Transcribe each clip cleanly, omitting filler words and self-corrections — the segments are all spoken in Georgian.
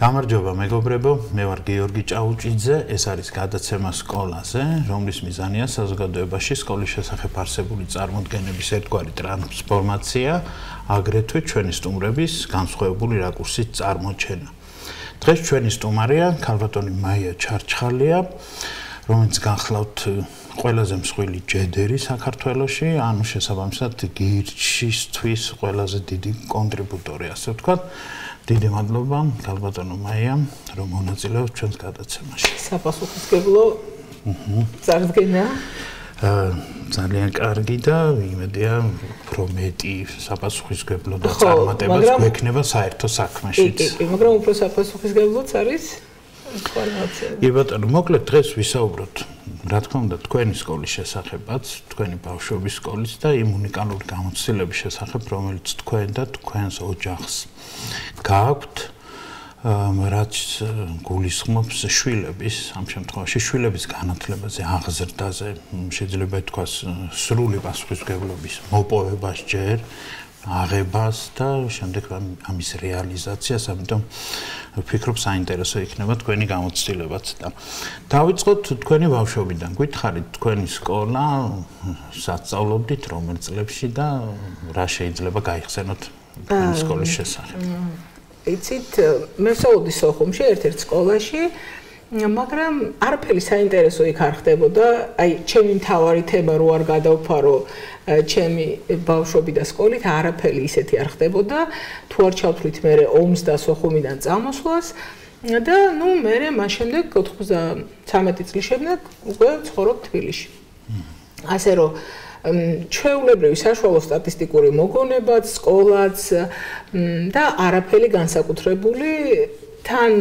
გამარჯობა მეგობრებო, მე ვარ გიორგი ჭაუჭიძე, ეს არის გადაცემა სკოლაზე, რომლის მიზანია საზოგადოებაში სკოლის შესახებ არსებული წარმოდგენების ერთგვარი ტრანსფორმაცია, აგრეთვე ჩვენი სტუმრების განსხვავებული რაკურსით წარმოჩენა. დღეს ჩვენი სტუმარია ქალბატონი მაია ჩარჩხალია, რომელიც განხლავთ ყველაზე მსხვილი ჯედერი საქართველოში, ანუ შესაბამისად გირჩისთვის ყველაზე დიდი კონტრიბუტორი, ასე ვთქვათ. დიდი მადლობა ქალბატონო მაია, რომ მონაწილეობთ ჩვენს გადაცემაში. საპასუხისმგებლო წარდგენა. ძალიან კარგი და იმედია, რომ მეტი საპასუხისმგებლო და წარმატებაც გვექნება საერთო საქმეშიც. კი, მაგრამ უფრო საპასუხისმგებლოც არის კი ბატონო, მოკლედ დღეს ვისაუბროთ, რა თქმა უნდა, თქვენი სკოლის შესახებაც, თქვენი ბავშვობის სკოლის და იმ უნიკალური გამოცდილების შესახებ, რომელიც თქვენ და თქვენს ოჯახს გააქვთ, რაც გულისხმობს შვილების, ამ შემთხვევაში შვილების განათლებაზე, აღზრდაზე, შეიძლება ითქვას, სრული პასუხისმგებლობის მოპოვებას ჯერ, აღებას და შემდეგ ამის რეალიზაციას, ამიტომ ვფიქრობ, საინტერესო იქნება თქვენი გამოცდილებაც და დავიწყოთ თქვენი ბავშვობიდან. გითხარით თქვენი სკოლა, სასწავლობდით რომელ წლებში და რა შეიძლება გაიხსენოთ თქვენი სკოლის შესახებ? იცით, მე ვსწავლობდი სოხუმში ერთ-ერთ სკოლაში, მაგრამ არაფერი საინტერესო იქ არ ხდებოდა. აი, ჩემი მთავარი თემა რო არ გადავფარო ჩემი ბავშვობი და სკოლით, არაფერი ისეთი არ ხდებოდა. თუ არ ჩავთვლით მე ომს და სოხუმიდან წამოსვლას და მე მას შემდეგ 93 წლის შემდეგ უკვე ვცხოვრობ თბილისში. ასე რომ ჩვეულებრივი საშუალო სტატისტიკური მოგონებაც, სკოლაც და არაფერი განსაკუთრებული, თან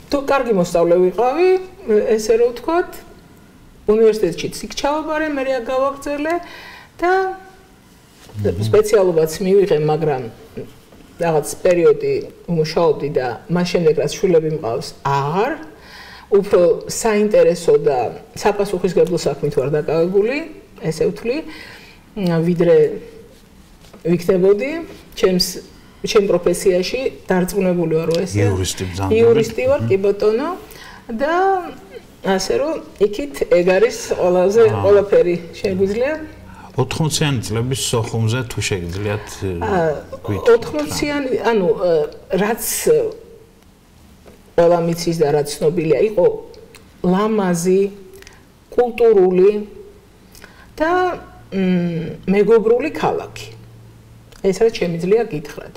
თუ კარგი მოსწავლე ვიყავი, ესე რომ ვთქვათ, უნივერსიტეტში იქ ჩავაბარე, მე გავაგრძელე და სპეციალობაც მივიღე, მაგრამ რაღაც პერიოდი ვმუშაობდი და მას შემდეგ რაც შვილები მყავს, აღარ უფრო საინტერესო და საპასუხისმგებლო საქმით ვარ დაკავებული, ესე ვთვლი, ვიდრე ვიქნებოდი ჩემ პროფესიაში დარწმუნებული ვარ, რომ ესე იურისტი ვარ, კი ბატონო, და ასე რომ იქით ეგ არის ყველაფერი შეგვიძლია. 80-იანი წლების სოხუმზე თუ შეგიძლიათ გითხრათ? 80-იანი, ანუ რაც ყველა მიცის და რაც ცნობილია, იყო ლამაზი, კულტურული და მეგობრული ქალაქი. ეს რაც შემიძლია გითხრათ.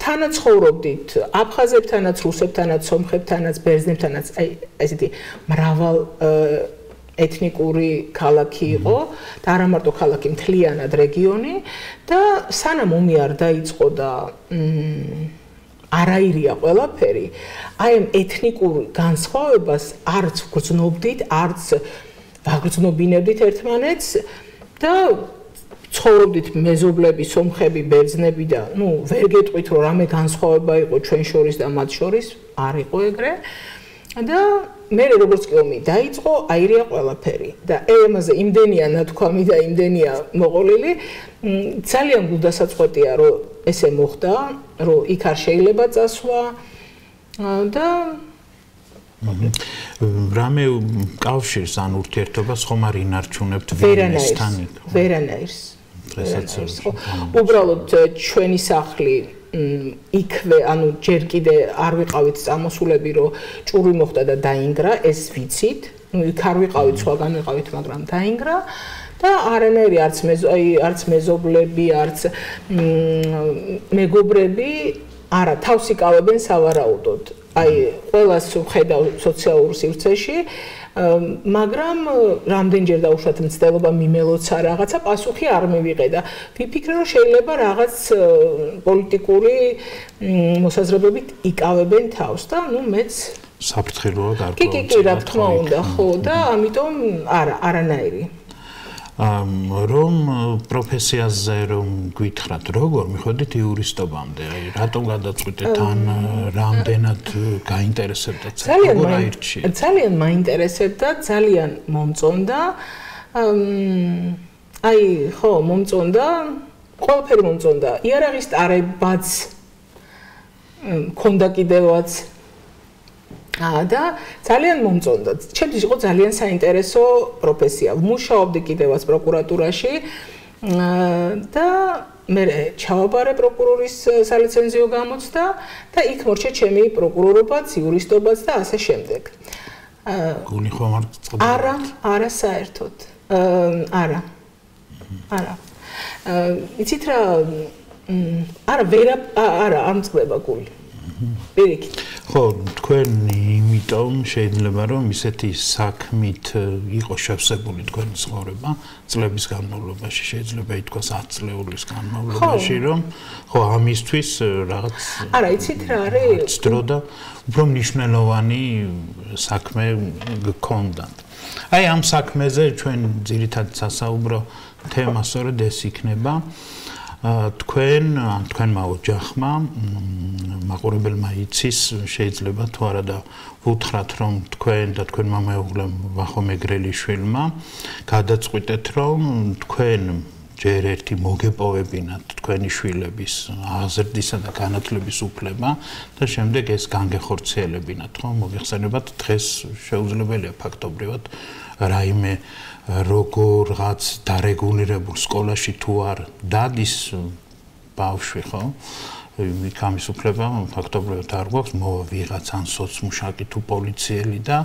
თანაცხოვრობდით აფხაზებთანაც, რუსებთანაც, სომხებთანაც, ბერძნებთანაც, აი ესეთი მრავალ ეთნიკური ქალაქი იყო და არა მარტო ქალაქი, მთლიანად რეგიონი და სანამ ომი არ დაიწყო და არაირია ყველაფერი, აი ამ ეთნიკურ განსხვავებას არც გრძნობდით, არც ვაგრძნობინებდით ერთმანეთს და ცხოვრობდით მეზობლები, სომხები, ბერძნები და ვერ გეტყვით, რომ რამე განსხვავება იყო ჩვენ შორის და მათ შორის, არ იყო ეგრე. და მე როგორც კი ომი დაიწყო, აირია ყველაფერი და ამაზე იმდენია ნათქვამი და იმდენია მოყოლილი, ძალიან გულდასაწყვეტია, რომ ესე მოხდა, რომ იქ არ შეიძლება წასვლა და რამე კავშირს ან ურთიერთობას ხომ არ ინარჩუნებთ ვერანაირს? ვერანაირს. უბრალოდ ჩვენი სახლი იქვე, ანუ ჯერ კიდე არ ვიყავით წამოსულები, რომ ჭური მოხდა და დაინგრა, ეს ვიცით. იქ არ ვიყავით, სხვაგან ვიყავით, მაგრამ დაინგრა და არანაირი არც მეზობლები, არც მეგობრები არა თავს იკავებენ სავარაუდოდ. აი, ყველას ვხედავ სოციალურ სივრცეში, მაგრამ რამდენჯერ დაუშვათ მცდელობა მიმელოცა რაღაცა, პასუხი არ მივიღე და ვიფიქრე, რომ შეიძლება რაღაც პოლიტიკური მოსაზრებებით იკავებენ თავს და მეც საფრთხელოა გარკვეულ. კი, რა თქმა უნდა, ხო და ამიტომ არანაირი. რომ პროფესიაზე რომ გითხრათ, როგორ მიხვედით იურისტობამდე? აი, რატომ გადაწყვიტეთ თან რამდენად გაინტერესებდა? ძალიან მაინტერესებდა, ძალიან მომწონდა. აი, ხო, მომწონდა, ყველაფერი მომწონდა. იარაღის ტარებაც მქონდა კიდევაც და ძალიან მომწონდა. ჩემთვის იყო ძალიან საინტერესო პროფესია. ვმუშაობდი კიდევაც პროკურატურაში და მე ჩავაბარე პროკურორის სალიცენზიო გამოცდა და იქ მორჩა ჩემი პროკურორობაც, იურისტობაც და ასე შემდეგ. გული ხომ არ წყდება? არა საერთოდ. არა. იცით რა არა არ მწყდება გული. პირიქით. ხო, თქვენ იმიტომ შეიძლება რომ ისეთი საქმით იყო შევსებული თქვენი ცხოვრება წლების განმავლობაში, შეიძლება ითქვას 10 წლეულის განმავლობაში, რომ ხო ამისთვის რაღაც არა, იცით რა არის? დრო და უფრო მნიშვნელოვანი საქმე გქონდათ. აი ამ საქმეზე ჩვენ ძირითადად სასაუბრო თემა სწორედ ეს იქნება. თქვენმა ოჯახმა მაყურებელმა იცის შეიძლება თუ არა და ვუთხრათ რომ თქვენ და თქვენმა მეუღლემ ვახო მეგრელიშვილმა გადაწყვიტეთ რომ თქვენ ჯერ ერთი მოგეპოვებინათ თქვენი შვილების აზრდისა და განათლების უფლება და შემდეგ ეს განგეხორციელებინათ ხო მოგეხსენებათ დღეს შეუძლებელია ფაქტობრივად რაიმე როგორღაც დარეგულირებულ სკოლაში თუ არ დადის ბავშვი ხო იქ ამის უფლება ფაქტობრივად არ გვაქვს მოვა ვიღაც ან სოცმუშაკი თუ პოლიციელი და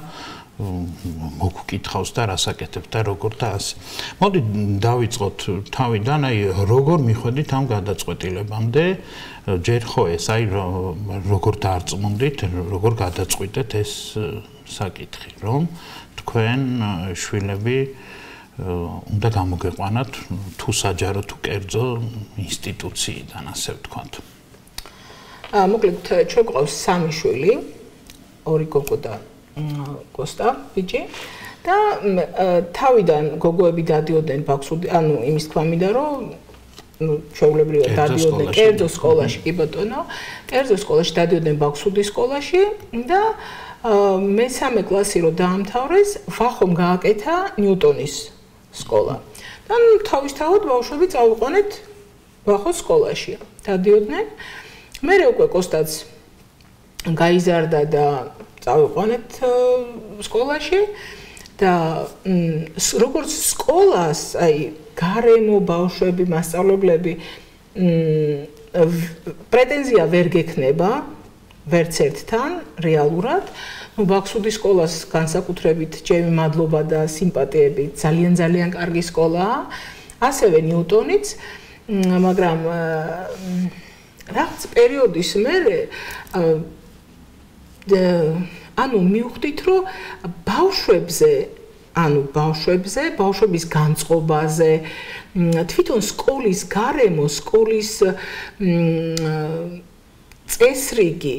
მოგკითხავს და რას აკეთებ და როგორ და ასე. მოდი დავიწყოთ თავიდან, აი როგორ მიხვედით ამ გადაწყვეტილებამდე, ჯერ ხო ეს აი როგორ დაარწმუნდით, როგორ გადაწყვიტეთ ეს საკითხი, რომ თქვენ შვილები უნდა გამოგეყვანათ თუ საჯარო თუ კერძო ინსტიტუციიდან, ასე ვთქვათ. მოკლედ ჩვენ გვყავს 3 შვილი, 2 გოგო და კოსტა ბიჭი და თავიდან გოგოები დადიოდნენ ბავშვი ანუ იმის თქმა მინდა რომ ჩვეულებრივად დადიოდნენ კერძო სკოლაში კი ბატონო კერძო სკოლაში დადიოდნენ ბავშვი სკოლაში და მე-3 კლასი რო დაამთავრეს ვახომ გააკეთა ნიუტონის სკოლა და თავისთავად ბავშვები წავიყვანეთ ვახოს სკოლაში დადიოდნენ მე უკვე კოსტაც გაიზარდა და წავიყვანეთ სკოლაში და როგორც სკოლას, აი გარემო ბავშვები, მასწავლებლები პრეტენზია ვერ გექნება ვერც ერთთან რეალურად. ნუ ბავშვი სკოლას განსაკუთრებით ჩემი მადლობა და სიმპათიები ძალიან კარგი სკოლაა. ასევე ნიუტონიც, მაგრამ რაღაც პერიოდის მერე ანუ მივხვდით რომ ბავშვების განწყობაზე თვითონ სკოლის გარემო სკოლის წესრიგი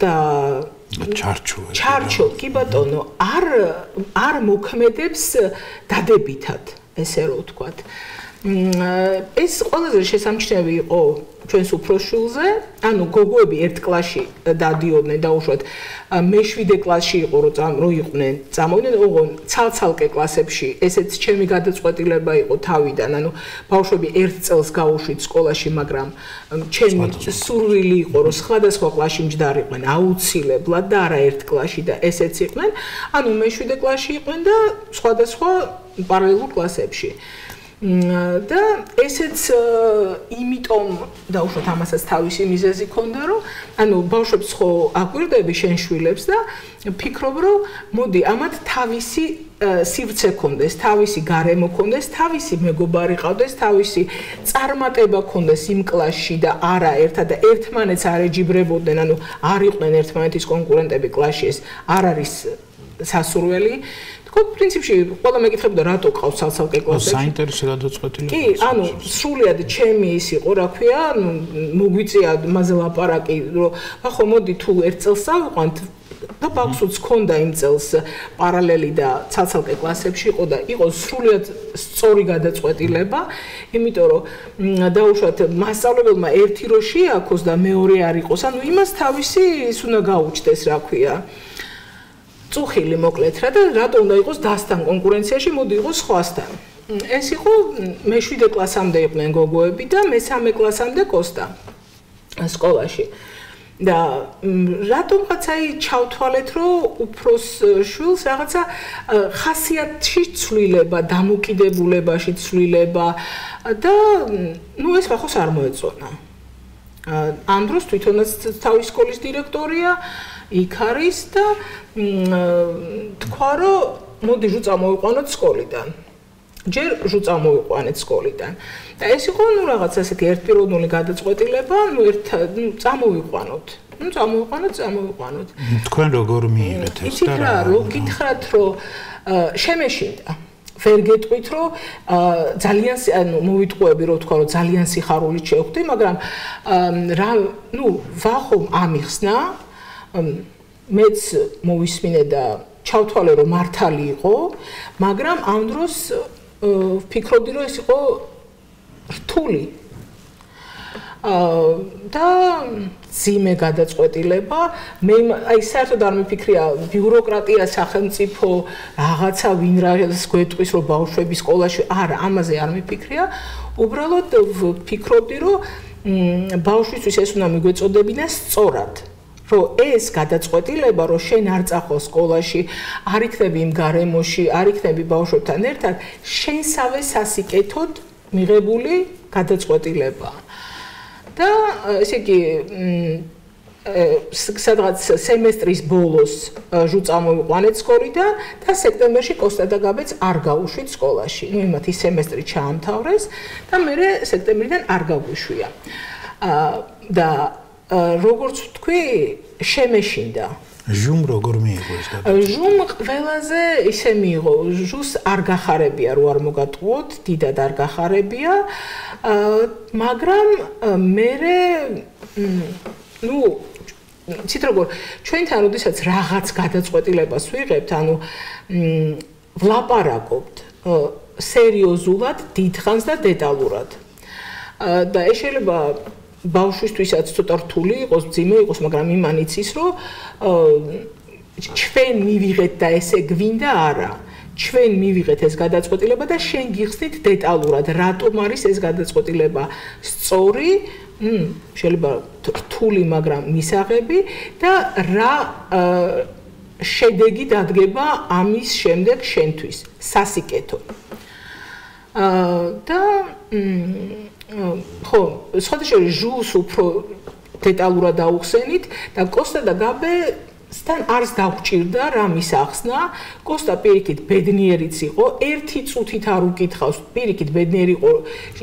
და ჩარჩო კი ბატონო არ მოქმედებს დადებითად ესე რომ ვთქვათ ეს ყველაზე შესამჩნევი იყო ჩვენს უფროსშვილზე, ანუ გოგოები ერთ კლასში დადიოდნენ და უშუალოდ მე-7 კლასში იყო რომ იყვნენ, წამოვიდნენ ოღონ ცალ-ცალკე კლასებში, ესეც ჩემი გადაწყვეტილება იყო თავიდან, ანუ ბავშვები ერთ წელს გაუშვით სკოლაში, მაგრამ ჩემი სურვილი იყო რომ სხვადასხვა კლასში მჯდარიყვნენ აუცილებლად და არა ერთ კლასში და ესეც იყვნენ, ანუ მე-7 კლასში იყვნენ და სხვადასხვა პარალელურ კლასებში. და ესეც იმიტომ და უშუალოდ ამასაც თავისი მიზეზი ქონდა რომ ანუ ბავშვებს ხო აკვირდები შენ შვილებს და ფიქრობ რომ მოდი ამათ თავისი სივრცე ქონდეს, თავისი გარემო ქონდეს, თავისი მეგობარი ყავდეს, თავისი წარმატება ქონდეს იმ კლასში და არა ერთად და ერთმანეთს არ ეჯიბრებოდნენ, ანუ არ იყვნენ ერთმანეთის კონკურენტები კლასში, ეს არ არის სასურველი. პრინციპში ყველა მეკითხებოდა რატო ყავს ცალ-ცალკე კლასებში. საინტერესო გადაწყვეტილება. კი, ანუ სრულიად ჩემი ის იყო, რა ქვია, ანუ მოგვიწია მასე ლაპარაკი, რომ ახო მოდი თუ ერთ წელს ავიყვანთ და ბავშვს ჰქონდა იმ წელს პარალელი და ცალ-ცალკე კლასებში იყო და იყო სრულიად სწორი გადაწყვეტილება, იმიტომ რომ დაუშვათ მასწავლებელმა ერთი რო შეაქოს და მეორე არ იყოს, ანუ იმას თავისი ის უნდა გაუჩნდეს, რა ქვია. წუხილი მოკლედ რა და რატო უნდა იყოს დასთან კონკურენციაში, მოდი იყოს სხვასთან. ეს იყო მე-7 კლასამდე იყვნენ გოგოები და მე-3 კლასამდე კოსტა სკოლაში. და რატომღაც აი ჩავთვალეთ, რომ უფროს შვილს რაღაცა ხასიათში ცვლილება, დამოკიდებულებაში ცვლილება და ეს ხახოს არ მოეწონა. ამ დროს თვითონაც თავის სკოლის დირექტორია იქ არის და თქვა, რომ მოდი ჟუ წამოვიყვანოთ სკოლიდან. ჯერ ჟუ წამოვიყვანეთ სკოლიდან. და ეს იყო რაღაც ასეთი ერთპიროვნული გადაწყვეტილება, წამოვიყვანოთ. წამოვიყვანოთ. თქვენ როგორ მიიღეთ ეს და რა გითხრათ, რომ შემეშინდა. ვერ გეტყვით, რომ ძალიან მოვიტყუები, რომ თქვა, რომ ძალიან სიხარულით შევხვდი, მაგრამ ვახომ ამიხსნა, მეც მოვისმინე და ჩავთვალე, რომ მართალი იყო, მაგრამ ამ დროს ვფიქრობდი, რომ ეს იყო რთული და ძიმე გადაწყვეტილება. მე აი საერთოდ არ მიფიქრია ბიუროკრატია, სახელმწიფო, რაღაცა ვინ რას გვეტყვის, რომ ბავშვები სკოლაში, არა, ამაზე არ მიფიქრია. უბრალოდ ვფიქრობდი, რომ ბავშვისთვის ეს უნდა მიგვეწოდებინა სწორად. რომ ეს გადაწყვეტილება, რომ შენ არ წახვალ სკოლაში, არ იქნები იმ გარემოში, არ იქნები ბავშვებთან ერთად, შენსავე სასიკეთოდ მიღებული გადაწყვეტილებაა. და ესე იგი სადღაც სემესტრის ბოლოს ჟუ წამოვიყვანეთ სკოლიდან და სექტემბერში კოსტა და გაბეც არ გავუშვით სკოლაში. იმათ ის სემესტრი ჩაამთავრეს და მე სექტემბრიდან არ გავუშვია. და როგორც ვთქვი, შემეშინდა. ჟუმ როგორ მიიღო ეს გადაწყვეტილება? ჟუმ ყველაზე ისე მიიღო, ჟუს არ გახარებია, რო არ მოგატყუოთ, დიდად არ გახარებია, მაგრამ მე ცით როგორ ჩვენთან როდესაც რაღაც გადაწყვეტილებას ვიღებთ, ვლაპარაკობთ სერიოზულად, დიდხანს და დეტალურად. და ეს შეიძლება ბავშვისთვისაც ცოტა რთული იყოს, ძიმე იყოს, მაგრამ იმან იცის, რომ ჩვენ მივიღეთ და ესე გვინდა არა. ჩვენ მივიღეთ ეს გადაწყვეტილება და შენ გიხსნით დეტალურად, რატომ არის ეს გადაწყვეტილება სწორი, შეიძლება რთული, მაგრამ მისაღები და რა შედეგი დადგება ამის შემდეგ შენთვის, სასიკეთო. და ხო, სხვადასხვა ჟუს უფრო დეტალურად დაუხსენით და კოსტა და გაბესთან არც დაგვჭირდა რა მისახსნა. კოსტა პირიქით ბედნიერიც იყო, ერთი წუთით არ უკითხავს, პირიქით ბედნიერი იყო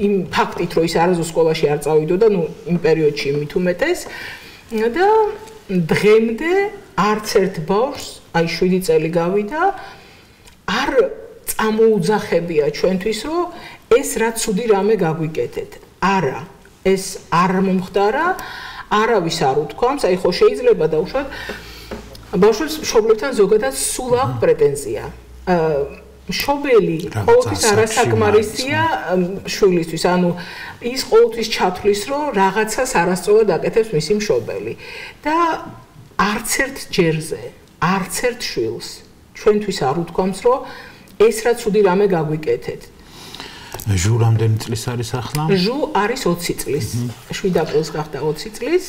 იმ ფაქტით, რომ ის არასდროს სკოლაში არ წავიდოდა, იმ პერიოდში მით უმეტეს და დღემდე არც ერთ ბავშვს, აი 7 წელი გავიდა, არ წამოუძახებია ჩვენთვის, რომ ეს რა ცუდი რამე გაგვიკეთეთ. არა, ეს არ მომხდარა, არავის არ უთქვამს, აი ხო შეიძლება დაუშვათ ბავშვებს მშობლებთან ზოგადად სულ აქვს პრეტენზია. მშობელი ყოველთვის არასაკმარისია შვილისთვის, ის ყოველთვის ჩათვლის, რომ რაღაცას არასწორად აკეთებს მისი მშობელი და არც ერთ ჯერზე, არც ერთ შვილს ჩვენთვის არ უთქვამს, რომ ეს რა ცუდი რამე გაგვიკეთეთ. ჟუ რამდენი წლის არის ახლა? ჟუ არის 20 წლის. 7 აპრილს გახდა 20 წლის.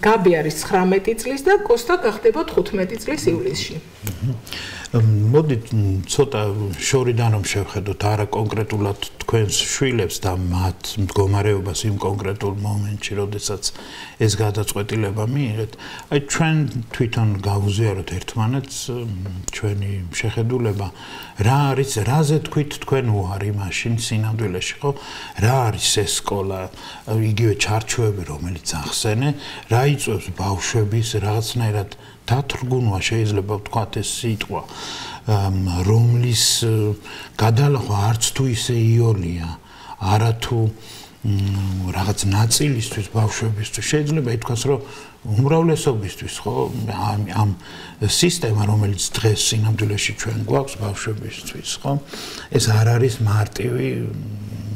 გაბი არის 19 წლის და კოსტა გახდება 15 წლის ივლისში. მოდით ცოტა შორიდან რომ შევხედოთ არა კონკრეტულად თქვენს შვილებს და მათ მდგომარეობას იმ კონკრეტულ მომენტში, როდესაც ეს გადაწყვეტილება მიიღეთ. აი ჩვენ თვითონ გავუზიაროთ ერთმანეთს ჩვენი შეხედულება, რა არის, რაზე თქვით თქვენ უარი მაშინ სინამდვილეში, ხო? რა არის ეს სკოლა, იგივე ჩარჩოები, რომელიც ახსენე, რა იწვევს ბავშვების რაღაცნაირად დათრგუნვა შეიძლება ვთქვათ ეს სიტყვა, რომლის გადალახვა არც თუ ისე იოლია, არა თუ რაღაც ნაწილისთვის ბავშვებისთვის შეიძლება ითქვას, რომ უმრავლესობისთვის, ხო, ამ სისტემა, რომელიც დღეს სინამდვილეში ჩვენ გვაქვს ბავშვებისთვის, ხო, ეს არ არის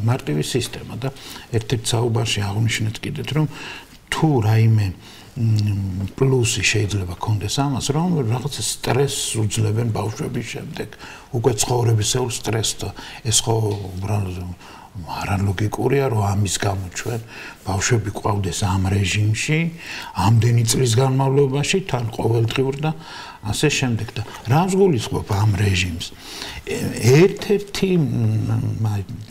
მარტივი სისტემა და ერთ-ერთ საუბარში აღნიშნეთ კიდეთ, რომ თუ რაიმე პლუსი შეიძლება კონდეს ამას, რომ რაღაც სტრესს უძლებენ ბავშვების შემდეგ, უკვე ცხოვრებისეულ სტრესს და ეს ხო უბრალოდ არა ლოგიკურია რომ ამის გამო ჩვენ ბავშვები ყავდეს ამ რეჟიმში ამდენი წლის განმავლობაში თან ყოველდღიურ და ასე შემდეგ და რას გულისხმობ ამ რეჟიმს ერთ-ერთი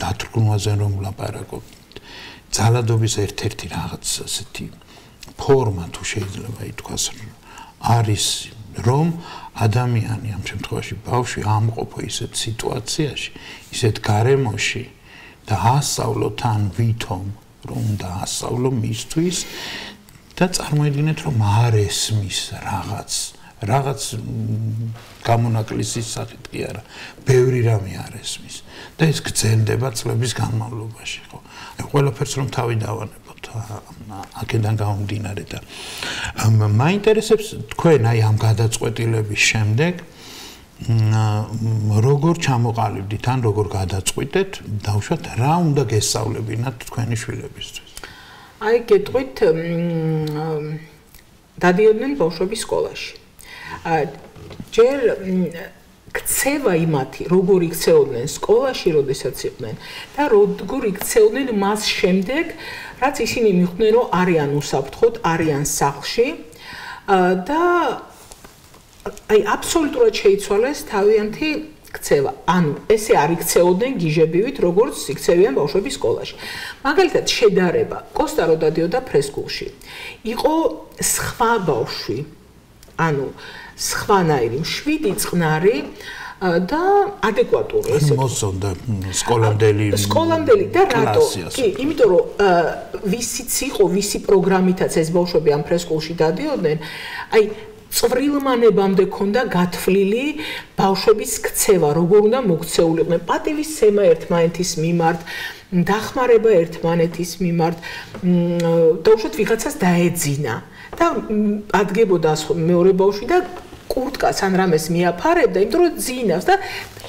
დათრგუნვაზე რომ ვლაპარაკობ ძალადობის ერთ-ერთი რაღაც ასეთი ფორმა თუ შეიძლება ითქვას არის რომ ადამიანი ამ შემთხვევაში ბავშვი ამყოფო ისეთ სიტუაციაში ისეთ გარემოში და ასწავლო თან ვითომ რომ დაასწავლო მისთვის და წარმოედგინეთ რომ არ ესმის რაღაც გამონაკლისის სახით კი არა ბევრი რამე არ ესმის და ეს გრძელდება წლების განმავლობაში ხო აი ყველაფერს რომ თავი დავანებოთ აქედან გამომდინარე და მაინტერესებს თქვენ აი ამ გადაწყვეტილების შემდეგ როგორ ჩამოყალიბდით ან როგორ გადაწყვიტეთ დავუშვათ რა უნდა გესწავლებინათ თქვენი შვილებისთვის აი გეტყვით დადიოდნენ ბავშვების სკოლაში ჯერ ქცევა იმათი როგორ იქცეოდნენ სკოლაში როდესაც იყვნენ და როგორ იქცეოდნენ მას შემდეგ რაც ისინი მიხვდნენ რომ არიან უსაფრთხოდ არიან სახლში და აი აბსოლუტურად შეიცვალეს თავიანთი ქცევა. ანუ ესე არ იქცეოდნენ გიჟებივით, როგორც იქცევიან ბავშვები სკოლაში. მაგალითად, შედარება. კოსტა რო დადიოდა ფრესკულში. იყო სხვა ბავშვი. ანუ სხვანაირი, 7 წყნარი და ადეკვატური ესე. მოსონდა სკოლამდელი და რატო? კი, იმიტომ რომ ვისიც იყო, ვისი პროგრამითაც ეს ბავშვები ამ ფრესკულში დადიოდნენ, აი წვრილმანებამდე ქონდა გათვლილი ბავშვების ქცევა, როგორ უნდა მოქცეულიყვნენ, პატივისცემა ერთმანეთის მიმართ, დახმარება ერთმანეთის მიმართ, და უშოთ ვიღაცას დაეძინა და ადგებოდა მეორე ბავშვი და კურტკას ან რამეს მიაფარებდა, იმიტომ რომ ძინავს და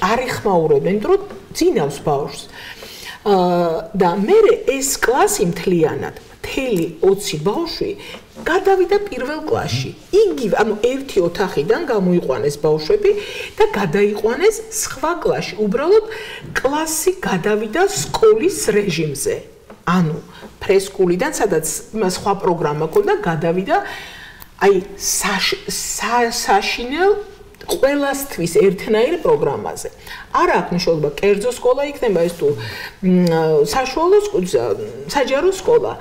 არ ეხმაურებდა, იმიტომ რომ ძინავს ბავშვს. და მე ეს კლასი მთლიანად მთელი 20 ბავშვი გადავიდა პირველ კლასში. იგივე, ანუ ერთი ოთახიდან გამოიყვანეს ბავშვები და გადაიყვანეს სხვა კლასში. უბრალოდ კლასი გადავიდა სკოლის რეჟიმზე. ანუ ფრესკულიდან, სადაც სხვა პროგრამა ქონდა, გადავიდა აი საშინელ ყველასთვის ერთნაირ პროგრამაზე. არ აქვს მნიშვნელობა, კერძო სკოლა იქნება ეს თუ საშუალო საჯარო სკოლა.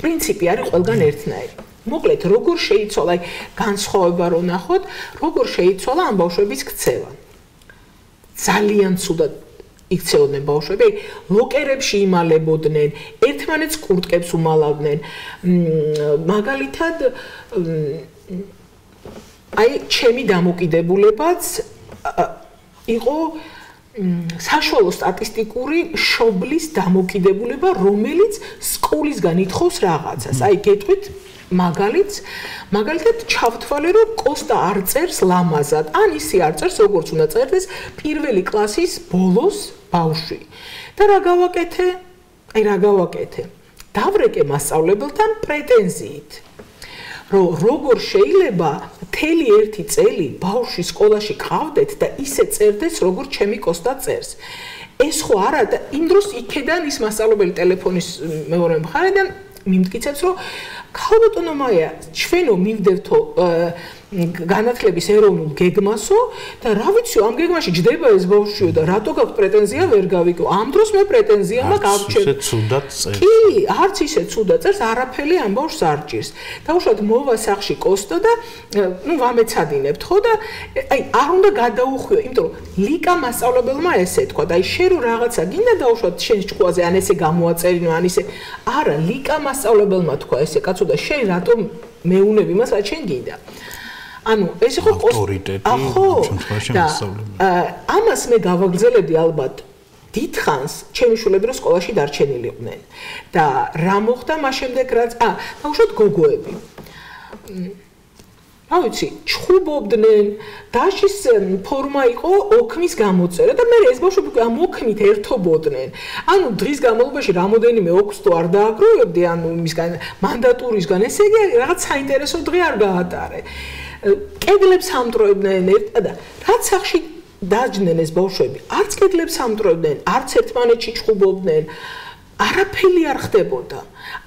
პრინციპი არის ყველგან ერთნაირი. მოკლედ, როგორ შეიცვალა, აი განსხვავება რო ნახოთ, როგორ შეიცვალა ამ ბავშვების ქცევა. ძალიან ცუდად იქცეოდნენ ბავშვები, ლოკერებში იმალებოდნენ, ერთმანეთს კურტკებს უმალავდნენ. მაგალითად, აი ჩემი დამოკიდებულებაც იყო საშუალო სტატისტიკური შობლის დამოკიდებულება, რომელიც სკოლისგან ითხოვს რაღაცას. აი გეტყვით მაგალითად ჩავთვალე, რომ კოსტა არ წერს ლამაზად, ან ისი არ წერს, როგორც უნდა წერდეს პირველი კლასის ბოლოს ბავშვი. და რა გავაკეთე? დავრეკე მასწავლებელთან პრეტენზიით. რომ როგორ შეიძლება მთელი ერთი წელი ბავშვი სკოლაში ყავდეთ და ისე წერდეს, როგორ ჩემი კოსტა წერს. ეს ხო არა და იმ დროს იქედან ის მასწავლებელი ტელეფონის მეორე მხარედან მიმტკიცებს, რომ ქალბატონო მაია, ჩვენო მივდევთო განათლების ეროვნულ გეგმასო და რა ვიციო, ამ გეგმაში ჯდება ეს ბავშვიო და რატო გაქვს პრეტენზია ვერ გავიგო. ამ დროს მე პრეტენზია მაქვს არც ისე ცუდად წერს. კი, არც ისე ცუდად წერს, არაფერი ამ ბავშვს არ ჭირს. დაუშვათ მოვა სახლში კოსტა და ვამეცადინებთ ხო და აი არ უნდა გადაუხვიო, იმიტომ რომ ლიკა მასწავლებელმა ესე თქვა და აი შენ რო რაღაცა გინდა დაუშვათ შენ ჭკუაზე ან ესე გამოაწერინო ან ისე არა, ლიკა მასწავლებელმა თქვა ესე კაცო და შენ რატომ მეუნები მას რაც შენ გინდა. ანუ ეს იყო ავტორიტეტი და ამას მე გავაგრძელებდი ალბათ დიდხანს ჩემი შვილები რო სკოლაში დარჩენილიყვნენ და რა მოხდა მას შემდეგ რაც დაუშვათ გოგოები რა ვიცი ჩხუბობდნენ დაშის ფორმა იყო ოქმის გამოწერა და მე ეს ბავშვები ამ ოქმით ერთობოდნენ ანუ დღის განმავლობაში რამოდენიმე ოქს თუ არ დააგროვებდი ანუ მისგან მანდატურისგან ესე იგი რაღაც საინტერესო დღე არ გაატარე კედლებს ამტროებდნენ და რაც სახში დაჯდნენ ეს ბავშვები, არც კედლებს ამტვრევდნენ, არც ერთმანეთში ჩხუბობდნენ, არაფერი არ ხდებოდა.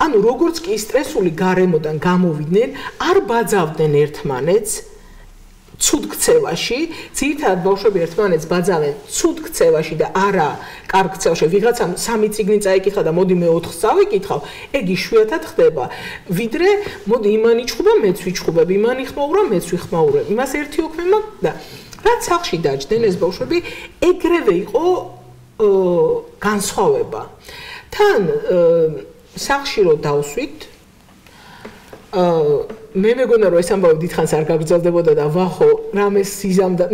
ანუ როგორც კი სტრესული გარემოდან გამოვიდნენ, არ ბაძავდნენ ერთმანეთს ცუდ ქცევაში, ძირითადად ბავშვები ერთმანეთს ბაძავენ ცუდ ქცევაში და არა კარგ ქცევაში. ვიღაცამ 3 წიგნი წაიკითხა და მოდი მე 4 წავიკითხავ, ეგ იშვიათად ხდება. ვიდრე მოდი იმანი ჩხუბა, მეც ვიჩხუბებ, იმანი ხმაურა, მეც ვიხმაურებ. იმას ერთი ოქმე მაქვს და რაც სახში დაჯდნენ ეს ბავშვები, ეგრევე იყო განსხვავება. თან სახში რო დავსვით მე მეგონა რომ ეს ამბავი დიდხანს არ გაგრძელდებოდა და ვახო რამე სიზამდა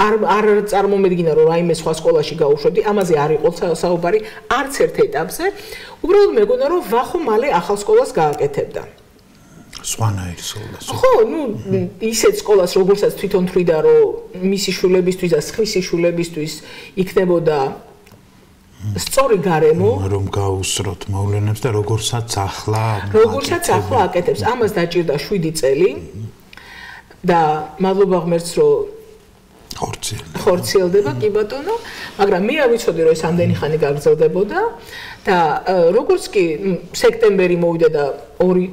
არ წარმომედგინა რომ რაიმე სხვა სკოლაში გავუშვებდი ამაზე არ იყო საუბარი არც ერთ ეტაპზე უბრალოდ მეგონა რომ ვახო მალე ახალ სკოლას გააკეთებდა სხვანაირ სკოლას ხო ისეთ სკოლას როგორცაც თვითონ თვლიდა რომ მისი შვილებისთვის და სხვისი შვილებისთვის იქნებოდა სწორი გარემო რომ გაუსროთ მოვლენებს და როგორცაც ახლა აკეთებს ამას დაჭირდა 7 წელი და მადლობა ღმერთს რომ ხორციელდება კი ბატონო მაგრამ მე არ ვიცოდი რომ ეს ამდენი ხანი გაგრძელდებოდა და როგორც კი სექტემბერი მოვიდა და 2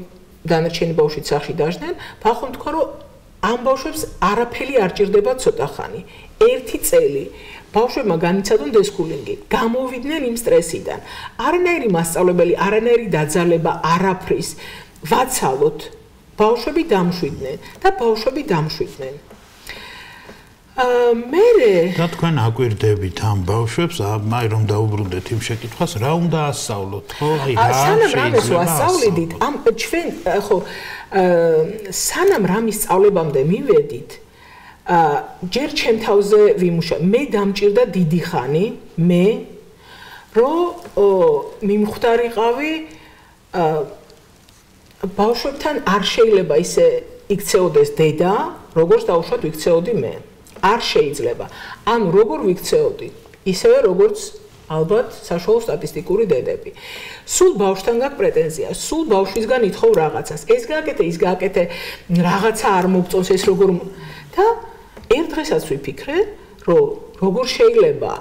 დანარჩენი ბავშვით სახში დაждდნენ ბახომ თქვა რომ ამ ბავშვებს არაფერი არ ჭირდება ცოტა ხანი 1 წელი ბავშვებმა განიცადონ დესკულინგი, გამოვიდნენ იმ სტრესიდან. არანაირი მასწავლებელი, არანაირი დაძალება არაფრის ვაცალოთ. ბავშვები დამშვიდნენ და ბავშვები დამშვიდნენ. მერე და თქვენ აკვირდებით ამ ბავშვებს, აი რომ დაუბრუნდეთ იმ შეკითხვას, რა უნდა ასწავლოთ, ხო? აი რა სანამ რამეს ვასწავლიდით, ამ ჩვენ ხო სანამ რამის სწავლებამდე მივედით ჯერ ჩემ თავზე ვიმუშა მე დამჭირდა დიდი ხანი მე რომ მიმხვდარიყავი ბავშვებთან არ შეიძლება ისე იქცეოდეს დედა როგორც დაუშვათ ვიქცეოდი მე არ შეიძლება ანუ როგორ ვიქცეოდი ისევე როგორც ალბათ საშუალო სტატისტიკური დედები სულ ბავშვთან გაქვს პრეტენზია სულ ბავშვისგან ითხოვ რაღაცას ეს გააკეთე ის გააკეთე რაღაცა არ მოგწონს ეს როგორ და ერთ დღესაც ვიფიქრე, რომ როგორ შეიძლება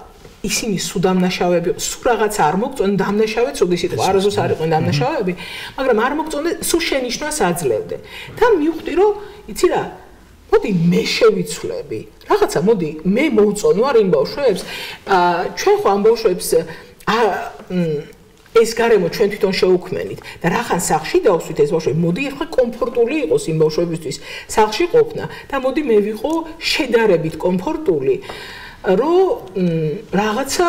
ისინი სულ დამნაშავეები, სულ რაღაცა არ მოგწონდა, დამნაშავე ცუდი სიტყვა, არასდროს არ იყვნენ დამნაშავეები, მაგრამ არ მოგწონდა, სულ შენიშვნას აძლევდე. და მივხვდი, რომ იცი რა, მოდი მე შევიცვლები. რაღაცა, მოდი მე მოვწონვარ იმ ბავშვებს, ჩვენ ხო ამ ბავშვებს ეს გარემო ჩვენ თვითონ შევუქმნით და რახან სახში დავსვით ეს ბავშვები მოდი ახლა კომფორტული იყოს იმ ბავშვებისთვის სახში ყოფნა და მოდი მე ვიყო შედარებით კომფორტული რომ რაღაცა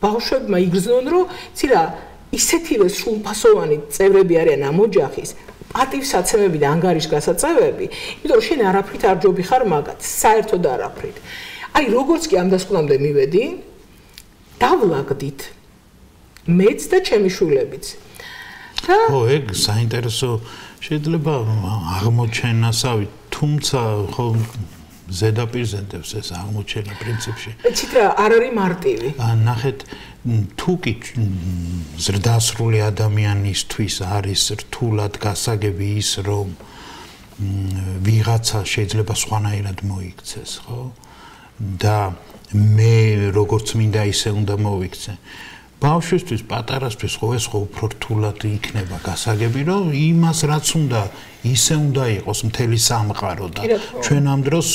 ბავშვებმა იგრძნონ რომ იცი რა ისეთივე სრულფასოვანი წევრები არიან ამ ოჯახის პატივსაცემები და ანგარიშგასაწევები იმიტომ რომ შენ არაფრით არ ჯობი ხარ მაგათ საერთოდ არაფრით აი როგორც კი ამ დასკვნამდე მივედი დავლაგდით მეც და ჩემი შვილებიც. და ხო, ეგ საინტერესო შეიძლება აღმოჩენასავი, თუმცა ხო ზედაპირზე დევს ეს აღმოჩენა პრინციპში. იცით რა, არ არის მარტივი. ნახეთ, თუ კი ზრდასრული ადამიანისთვის არის რთულად გასაგები ის, რომ ვიღაცა შეიძლება სხვანაირად მოიქცეს, ხო? და მე როგორც მინდა ისე უნდა მოვიქცე. ბავშვისთვის, პატარასთვის ხო ეს ხო უფრო რთულად იქნება გასაგები, რომ იმას რაც უნდა, ისე უნდა იყოს მთელი სამყარო და ჩვენ ამ დროს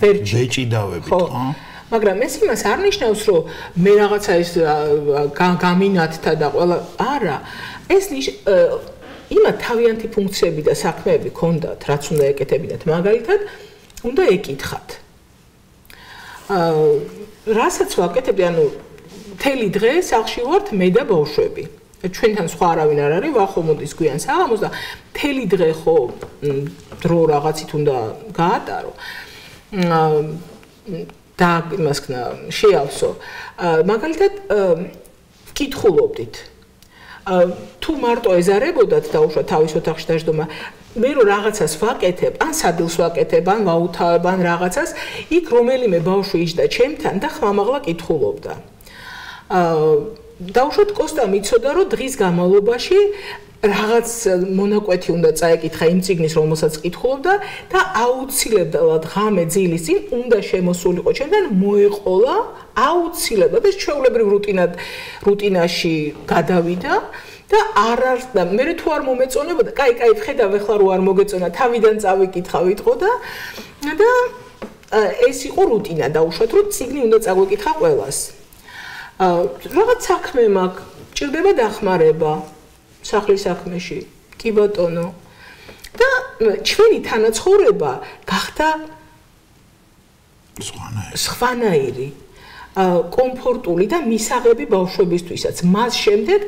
ვეჭიდავებით, ხო? მაგრამ ეს იმას არ ნიშნავს, რომ მე რაღაცა ის გამინათთა და ყველა არა, ეს იმათ თავიანთი ფუნქციები და საქმეები ქონდათ, რაც უნდა ეკეთებინათ, მაგალითად, უნდა ეკითხათ. რასაც ვაკეთებდი, ანუ მთელი დღე სახში ვართ მე და ბავშვები. ჩვენთან სხვა არავინ არ არის, ვახო მოდის გვიან საღამოს და მთელი დღე ხო დრო რაღაცით უნდა გაატარო. და იმას ქნა შეავსო. მაგალითად ვკითხულობდით. თუ მარტო ეზარებოდათ დაუშვა თავის ოთახში დაждდომა მე რო რაღაცას ვაკეთებ, ან სადილს ვაკეთებ, ან ვაუთავებ, ან რაღაცას, იქ რომელიმე ბავშვი იჯდა ჩემთან და ხმამაღლა კითხულობდა. დაუშვათ კოსტამ იცოდა რომ დღის განმავლობაში რაღაც მონაკვეთი უნდა წაეკითხა იმ წიგნის რომელსაც კითხულობდა და აუცილებლად ღამე ძილის წინ უნდა შემოსულიყო ჩემთან მოეყოლა აუცილებლად ეს ჩვეულებრივ რუტინაში გადავიდა და მე თუ არ მომეწონებოდა კაი ხედავ ახლა რო არ მოგეწონა თავიდან წავიკითხა ვიტყო და ეს იყო რუტინა დაუშვათ რომ წიგნი უნდა წაგვეკითხა ყველას რაღაც საქმე მაქვს ჭირდება დახმარება სახლის საქმეში კი ბატონო და ჩვენი თანაცხოვრება გახდა სხვანაირი კომფორტული და მისაღები ბავშვებისთვისაც მას შემდეგ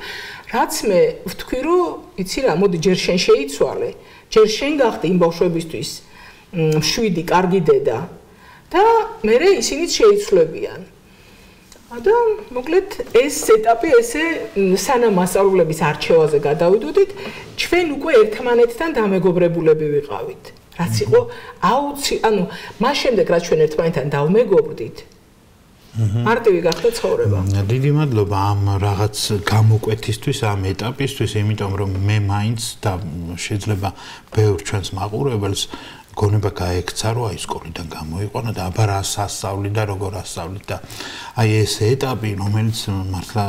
რაც მე ვთქვი რომ იცი რა მოდი ჯერ შენ შეიცვალე ჯერ შენ გახდი იმ ბავშვებისთვის მშვიდი კარგი დედა და მერე ისინიც შეიცვლებიან და მოკლედ ეს ეტაპი ესე სანამ მასწავლებლების არჩევაზე გადავიდოდით ჩვენ უკვე ერთმანეთთან დამეგობრებულები ვიყავით რაც იყო ანუ მას შემდეგ რაც ჩვენ ერთმანეთთან დავმეგობრდით მარტივი გახდა ცხოვრება დიდი მადლობა ამ რაღაც გამოკვეთისთვის ამ ეტაპისთვის იმიტომ რომ მე მაინც და შეიძლება ბევრ ჩვენს მაყურებელს გონება გაექცა რომ აი სკოლიდან გამოიყვანა და აბა რა სასწავლი და როგორ ასწავლით და აი ეს ეტაპი რომელიც მართლა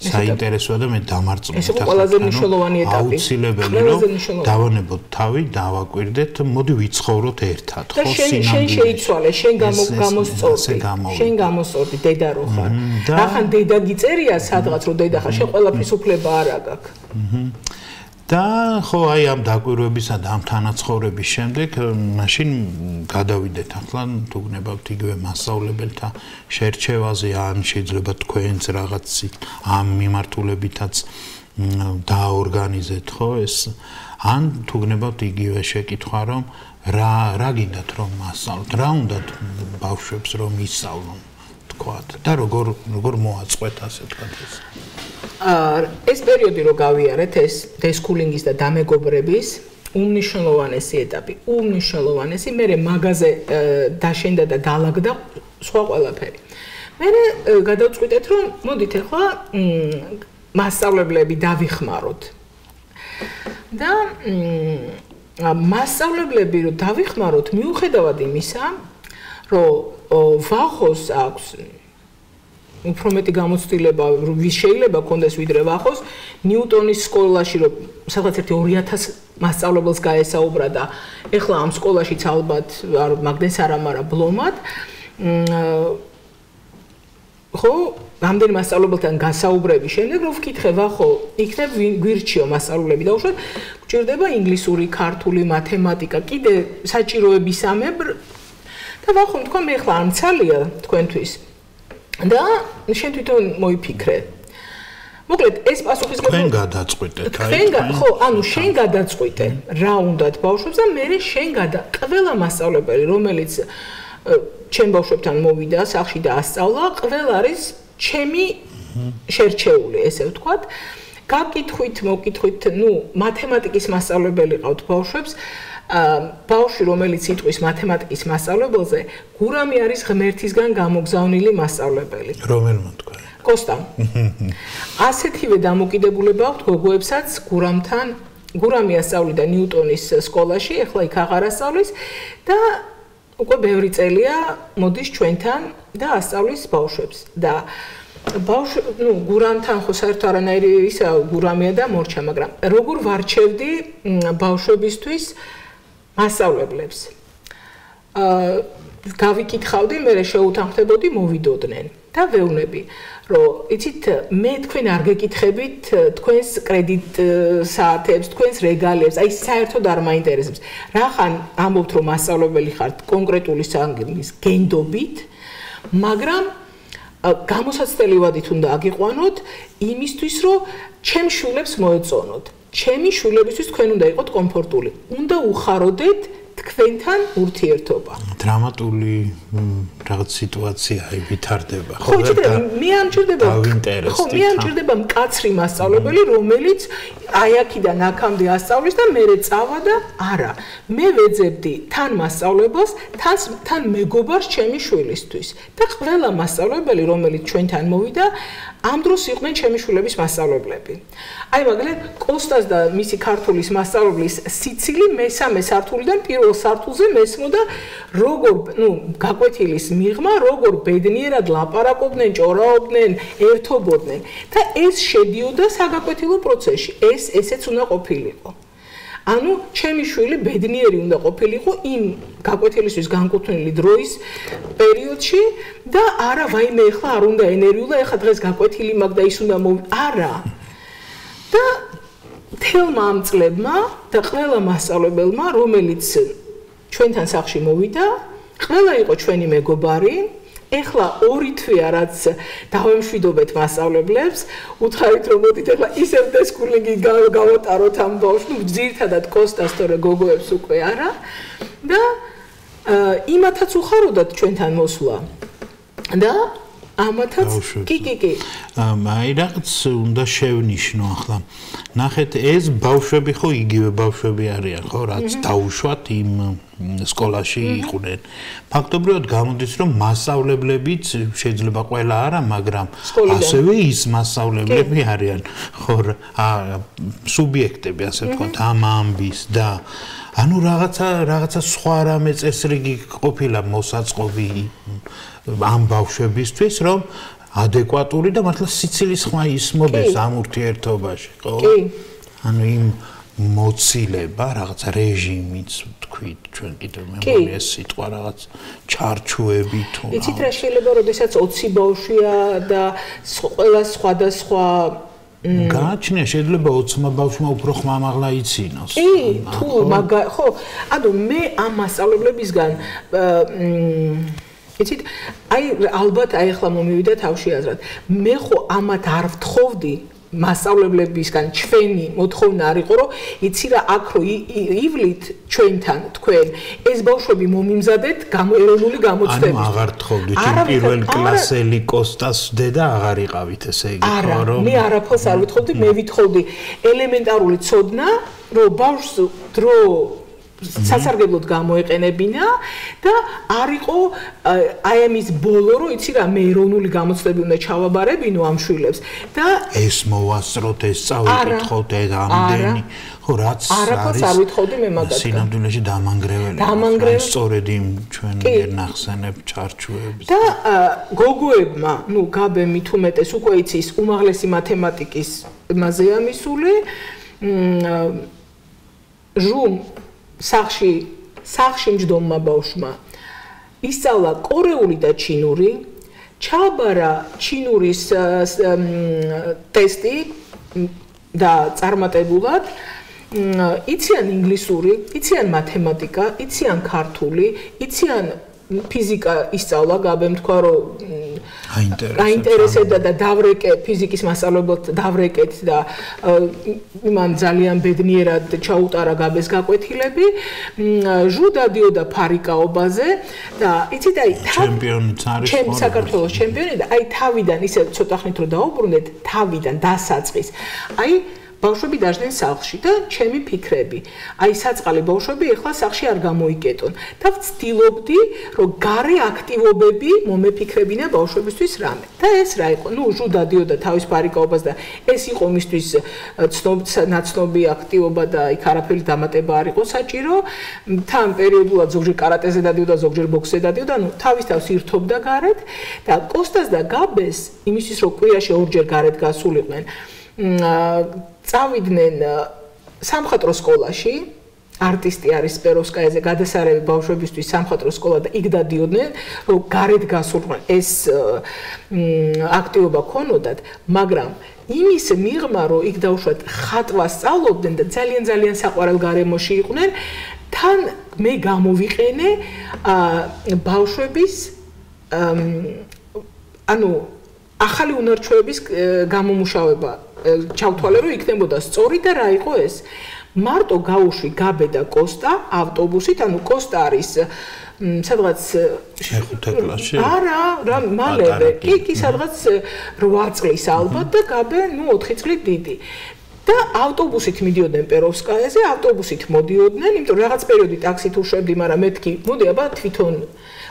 საინტერესოა და მე დამარწმუნდა ეს იყო ყველაზე მნიშვნელოვანი ეტაპი აუცილებელი რომ დავანებოთ თავი დავაკვირდეთ მოდი ვიცხოვროთ ერთად ხო შენ შეიცვალე შენ გამოსწორდი დედა რო ხარ ახან დედა გიწერია სადღაც რომ დედა ხარ შენ ყველაფრის უფლება არ აქვს და ხო აი ამ დაკვირვებისა და ამ თანაცხოვრების შემდეგ მაშინ გადავიდეთ ახლა თუ გნებავთ იგივე მასწავლებელთა შერჩევაზე ან შეიძლება თქვენც რაღაცი ამ მიმართულებითაც დაორგანიზეთ ხო ეს ან თუ გნებავთ იგივე შეკითხვა რომ რა გინდათ რომ მასწავლოთ რა უნდათ ბავშვებს რომ ისწავლონ თქვათ და როგორ მოაწყვეთ ასე თქვათ ეს პერიოდი რო გავიარეთ ეს დესკულინგის და დამეგობრების უმნიშვნელოვანესი ეტაპი უმნიშვნელოვანესი მე მაგაზე დაშენდა და დაალაგდა სხვა ყველაფერი მე გადავწყვიტეთ რომ მოდით ახლა მასწავლებლები დავიხმაროთ და მასწავლებლები რო დავიხმაროთ მიუხედავად იმისა რომ ვახოს აქვს უფრო მეტი გამოცდილება ვის შეიძლება კონდეს ვიდრე ვახოს ნიუტონის სკოლაში რომ სადღაც 2000 მასწავლებელს გაესაუბრა და ეხლა ამ სკოლაშიც ალბათ არ მაგდეს არა მაგრამ ბლომად ხო რამდენი მასწავლებელთან გასაუბრების შემდეგ რომ ვკითხე ვახო იქნებ გვირჩიო მასწავლებლები და უშუალოდ გჭირდება ინგლისური ქართული მათემატიკა კიდე საჭიროებისამებრ და ვახო თქვა მე ხლა არ მცალია თქვენთვის და შენ თვითონ მოიფიქრე. მოკლედ ეს პასუხისმგებლობა თქვენ გადაწყვეტეთ ხო, ანუ შენ გადაწყვეტე რა უნდათ ბავშვებს და მე შენ ყველა მასწავლებელი რომელიც ჩემ ბავშვებთან მოვიდა სახლში და ასწავლა, ყველა არის ჩემი შერჩეული, ესე ვთქვათ. გაკითხვით, მოკითხვით, მათემატიკის მასწავლებელი ყავთ ბავშვებს. ბავშვი რომელიც იტყვის მათემატიკის მასწავლებელზე, გურამი არის ღმერთისგან გამოგზავნილი მასწავლებელი. რომელმა თქვა? კოსტამ. ასეთივე დამოკიდებულება აქვს გოგოებსაც გურამთან. გურამი ასწავლიდა ნიუტონის სკოლაში, ახლა იქ აღარ ასწავლის და უკვე ბევრი წელია მოდის ჩვენთან და ასწავლის ბავშვებს. და გურამთან ხო საერთოდ არანაირი ისა გურამია და მორჩა, მაგრამ როგორ ვარჩევდი ბავშვებისთვის მასწავლებლებს. გავიკითხავდი, მე შეუთანხმდებოდი მოვიდოდნენ და ვეუბნები, რომ იცით, მე თქვენ არ გეკითხებით თქვენს კრედიტ საათებს, თქვენს რეგალებს, აი საერთოდ არ მაინტერესებს. რახან ამბობთ, რომ მასწავლებელი ხართ კონკრეტული საგნის გენდობით, მაგრამ გამოსაცდელი ვადით უნდა აგიყვანოთ იმისთვის, რომ ჩემ შვილებს მოეწონოთ. ჩემი შვილებისთვის თქვენ უნდა იყოთ კომფორტული. უნდა უხაროდეთ თქვენთან ურთიერთობა. დრამატული რაღაც სიტუაცია ვითარდება. ხო, მე არ მჭირდება მკაცრი მასწავლებელი, რომელიც აი აქიდან აქამდე ასწავლის და მე წავა და არა. მე ვეძებდი თან მასწავლებელს, თან მეგობარს ჩემი შვილისთვის. და ყველა მასწავლებელი, რომელიც ჩვენთან მოვიდა, ამ დროს იყვნენ ჩემი შვილების მასწავლებლები. აი მაგალითად კოსტას და მისი ქართულის მასწავლებლის სიცილი მესამე სართულიდან პირველ სართულზე მესმოდა როგორ გაკვეთილის მიღმა, როგორ ბედნიერად ლაპარაკობდნენ, ჭორაობდნენ, ერთობოდნენ და ეს შედიოდა საგაკვეთილო პროცესში. ესეც უნდა ყოფილიყო. ანუ ჩემი შვილი ბედნიერი უნდა ყოფილიყო იმ გაკვეთილისთვის განკუთვნილი დროის პერიოდში და არა ვაიმე ეხლა არ უნდა ენერგიულა ეხლა დღეს გაკვეთილი მაქვს და ის უნდა არა და თელმა ამ წლებმა და ყველა მასწავლებელმა რომელიც ჩვენთან სახლში მოვიდა ყველა იყო ჩვენი მეგობარი ეხლა ორი თვეა რაც დავემშვიდობეთ მასწავლებლებს უთხარით რომ მოდით ეხლა ისევ დესკურინგი გავატაროთ ამ ბავშვს ძირთადად კოსტას თორე გოგოებს უკვე არა და იმათაც უხაროდათ ჩვენთან მოსვლა და ამათაც კი აი რაღაც უნდა შევნიშნო ახლა ნახეთ ეს ბავშვები ხო იგივე ბავშვები არიან ხო რაც დაუშვათ იმ სკოლაში იყვნენ ფაქტობრივად გამოდის რომ მასწავლებლებიც შეიძლება ყველა არა მაგრამ ასევე ის მასწავლებლები არიან ხო სუბიექტები ასე ვთქვათ ამ ამბის და ანუ რაღაცა სხვა რამე წესრიგი ყოფილა მოსაწყობი ამ ბავშვებისთვის რომ ადეკვატური და მართლა სიცილის ხმა ისმოდეს ამ ურთიერთობაში ხო ანუ იმ მოცილება რაღაც რეჟიმიც თქვით ჩვენ კიდევ მე მგონი ეს სიტყვა რაღაც ჩარჩოები თუ იცით რა შეიძლება როდესაც 20 ბავშვია და ყველა სხვადასხვა გააჩნია შეიძლება 20 ბავშვმა უფრო ხმამაღლა იცინოს კი თუ ხო ანუ მე ამ მასწავლებლებისგან იცით აი ალბათ აი ახლა მომივიდა თავში აზრად მე ხო ამათ არ ვთხოვდი მასწავლებლებისგან ჩვენი მოთხოვნა არ იყო რომ იცი რა აქ რო ივლით ჩვენთან თქვენ ეს ბავშვები მომიმზადეთ ეროვნული გამოცდებით ანუ აღარ თხოვდით იმ პირველ კლასელი კოსტას დედა აღარ იყავით ესე იგი ხო რომ მე არაფერს არ ვითხოვდი მე ვითხოვდი ელემენტარული ცოდნა რომ ბავშვს დრო სასარგებლოდ გამოეყენებინა და არ იყო აი ამის ბოლო რომ იცი რა მე ეროვნული გამოცდები უნდა ჩავაბარებინო ამ შვილებს და ეს მოვასწროთ ეს წავიკითხოთ ეს ამდენი ხო რაც არაფერს არ ვითხოვდი მე მაგათგან სინამდვილეში დამანგრეველი სწორედ იმ ჩვენ ნახსენებ ჩარჩოებს და გოგოებმა გაბე მით უმეტეს უკვე იცის უმაღლესი მათემატიკის მაზეა მისული ჟუმ სახში მჯდომმა ბავშვმა ისწავლა კორეული და ჩინური ჩააბარა ჩინურის ტესტი და წარმატებულად იციან ინგლისური, იციან მათემატიკა, იციან ქართული, იციან ფიზიკა ისწავლა გაბემ თქვა რომ აინტერესებდა და დავრეკე ფიზიკის მასწავლებლად დავრეკეთ და იმან ძალიან ბედნიერად ჩაუტარა გაბეს გაკვეთილები ჟუ დადიოდა ფარიკაობაზე და იცით აი ჩემპიონიც არის საქართველოს ჩემპიონი და აი თავიდან ისე ცოტა ხნით რომ დაუბრუნდეთ თავიდან დასაწყის აი ბავშვები დაждენ სახლში და ჩემი ფიქრები. აი საწყალი ბავშვები ახლა სახლში არ გამოიკეტონ და ვცდილობდი რომ გარე აქტივობები მომეფიქრებინა ბავშვებისთვის რამე. და ეს რა იყო? ჟუ დადიოდა თავის ფარიკაობას და ეს იყო მისთვის ნაცნობი აქტივობა და იქ არაფერი დამატება არ იყო საჭირო. თან პერიოდულად ზოგჯერ კარატეზე დადიოდა, ზოგჯერ ბოქსზე დადიოდა, თავის თავს ირთობდა გარეთ და კოსტას და გაბეს იმისთვის რომ კვირაში ორჯერ გარეთ გასულიყვნენ წავიდნენ სამხატვრო სკოლაში არტისტი არის სპეროვსკაიაზე გადასარევი ბავშვებისთვის სამხატვრო სკოლა და იქ დადიოდნენ რომ გარეთ გასულყვნენ ეს აქტივობა ქონოდათ მაგრამ იმის მიღმა რომ იქ დაუშვათ ხატვას სწავლობდნენ და ძალიან საყვარელ გარემოში იყვნენ თან მე გამოვიყენე ბავშვების ანუ ახალი უნარჩვევების გამომუშავება ჩავთვალე რომ იქნებოდა სწორი და რა იყო ეს მარტო გაუშვი გაბე და კოსტა ავტობუსით ანუ კოსტა არის სადღაც მეხუთე კლასში რა მალევე კი სადღაც 8 წლის ალბათ და გაბე 4 წლით დიდი და ავტობუსით მიდიოდნენ პეროვსკაიაზე, ავტობუსით მოდიოდნენ, იმიტომ რომ რაღაც პერიოდი ტაქსით უშვებდი, მაგრამ მეთქი, მოდი აბა თვითონ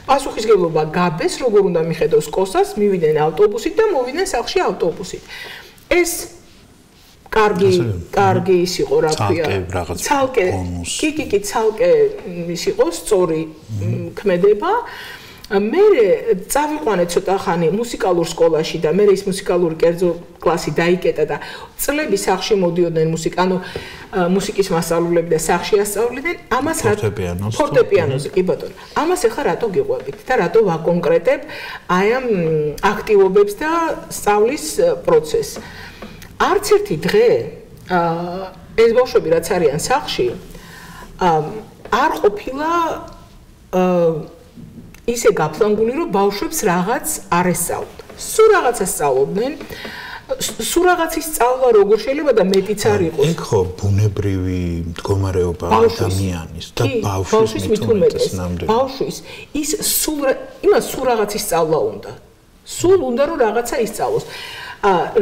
პასუხისგებლობა გაბეს, როგორ უნდა მიხედოს კოსას, მივიდნენ ავტობუსით და მოვიდნენ სახლში ავტობუსით. ეს კარგი ის იყო, რა ქვია, ცალკე, კი, ცალკე ის იყო სწორი ქმედება. მე წავიყვანე ცოტა ხანი მუსიკალურ სკოლაში და მე ის მუსიკალური კერძო კლასი დაიკეტა და წლები სახლში მოდიოდნენ მუსიკის მასწავლებლები და სახლში ასწავლიდნენ ამას ფორტეპიანოზე კი ბატონო ამას ახლა რატო გიყვებით და რატო ვაკონკრეტებ აი ამ აქტივობებს და სწავლის პროცესს არც ერთი დღე ეს ბავშვები რაც არიან სახლში არ ყოფილა ისე გაფლანგული რომ ბავშვებს რაღაც არ ესწავლოთ. სულ რაღაცა სწავლობდნენ. სულ რაღაცის სწავლა როგორ შეიძლება და მეტიც არ იყოს. ეგ ხო ბუნებრივი მდგომარეობა ადამიანის და ბავშვის მithumetes ნამდვილად. ბავშვის ის იმას სულ რაღაცის სწავლა უნდა. სულ უნდა რომ რაღაცა ისწავლოს.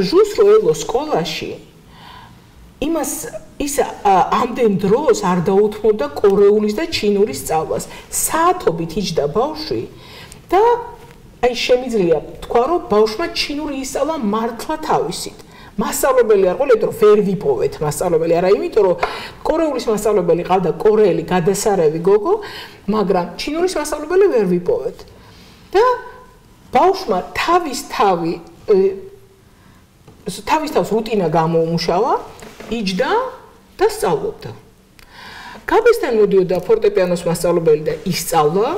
ჟუს რო ელო სკოლაში იმას ის ამდენ დროს არ დაუთმობდა კორეულის და ჩინურის სწავლას. საათობით იჯდა ბავშვი და აი შემიძლია თქვა რომ ბავშვმა ჩინური ისწავლა მართლა თავისით. მასწავლებელი არ ყოლეთ რომ ვერ ვიპოვეთ მასწავლებელი არა იმიტომ რომ კორეულის მასწავლებელი ყავდა კორეელი გადასარევი გოგო, მაგრამ ჩინურის მასწავლებელი ვერ ვიპოვეთ. და ბავშვმა თავის თავს რუტინა გამოუმუშავა, იჯდა და სწავლობდა. გაბესთან მოდიოდა ფორტეპიანოს მასწავლებელი და ისწავლა,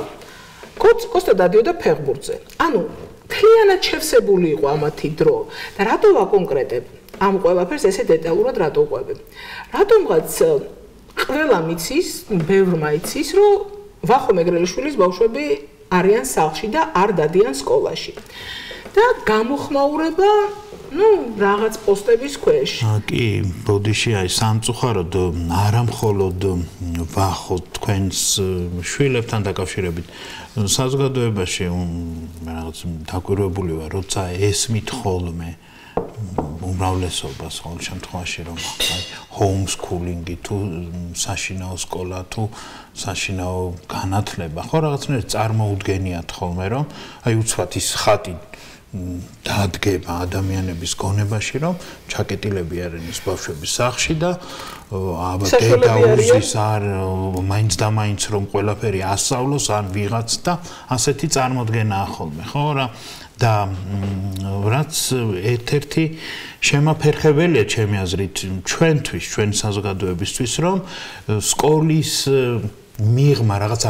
კოსტა დადიოდა ფეხბურთზე. ანუ მთლიანად შევსებული იყო ამათი დრო და რატო ვაკონკრეტებ ამ ყველაფერს ესე დეტალურად რატო ვყვები? რატომღაც ყველა მიცის, ბევრმა იცის, რომ ვახო მეგრელიშვილის ბავშვები არიან სახლში და არ დადიან სკოლაში. და გამოხმაურება რაღაც პოსტების ქვეშ. კი, ბოდიში აი სამწუხაროდ არა მხოლოდ ვახოთ თქვენს შვილებთან დაკავშირებით. საზოგადოებაში რაღაც დაკვირვებული ვარ, როცა ესმით ხოლმე უმრავლესობას ყოველ შემთხვევაში რომ აი ჰოუმსკულინგი თუ საშინაო სკოლა თუ საშინაო განათლება ხო რაღაცნაირად წარმოუდგენიათ ხოლმე რომ აი უცბად ის ხატი დადგება ადამიანების გონებაში რომ ჩაკეტილები არიან ის ბავშვების სახლში და აბა დედაუზის არ მაინც და მაინც რომ ყველაფერი ასწავლოს ან ვიღაც და ასეთი წარმოდგენაა ხოლმე ხო რა და რაც ერთ-ერთი შემაფერხებელია ჩემი აზრით ჩვენთვის ჩვენი საზოგადოებისთვის რომ სკოლის მიღმა რაღაც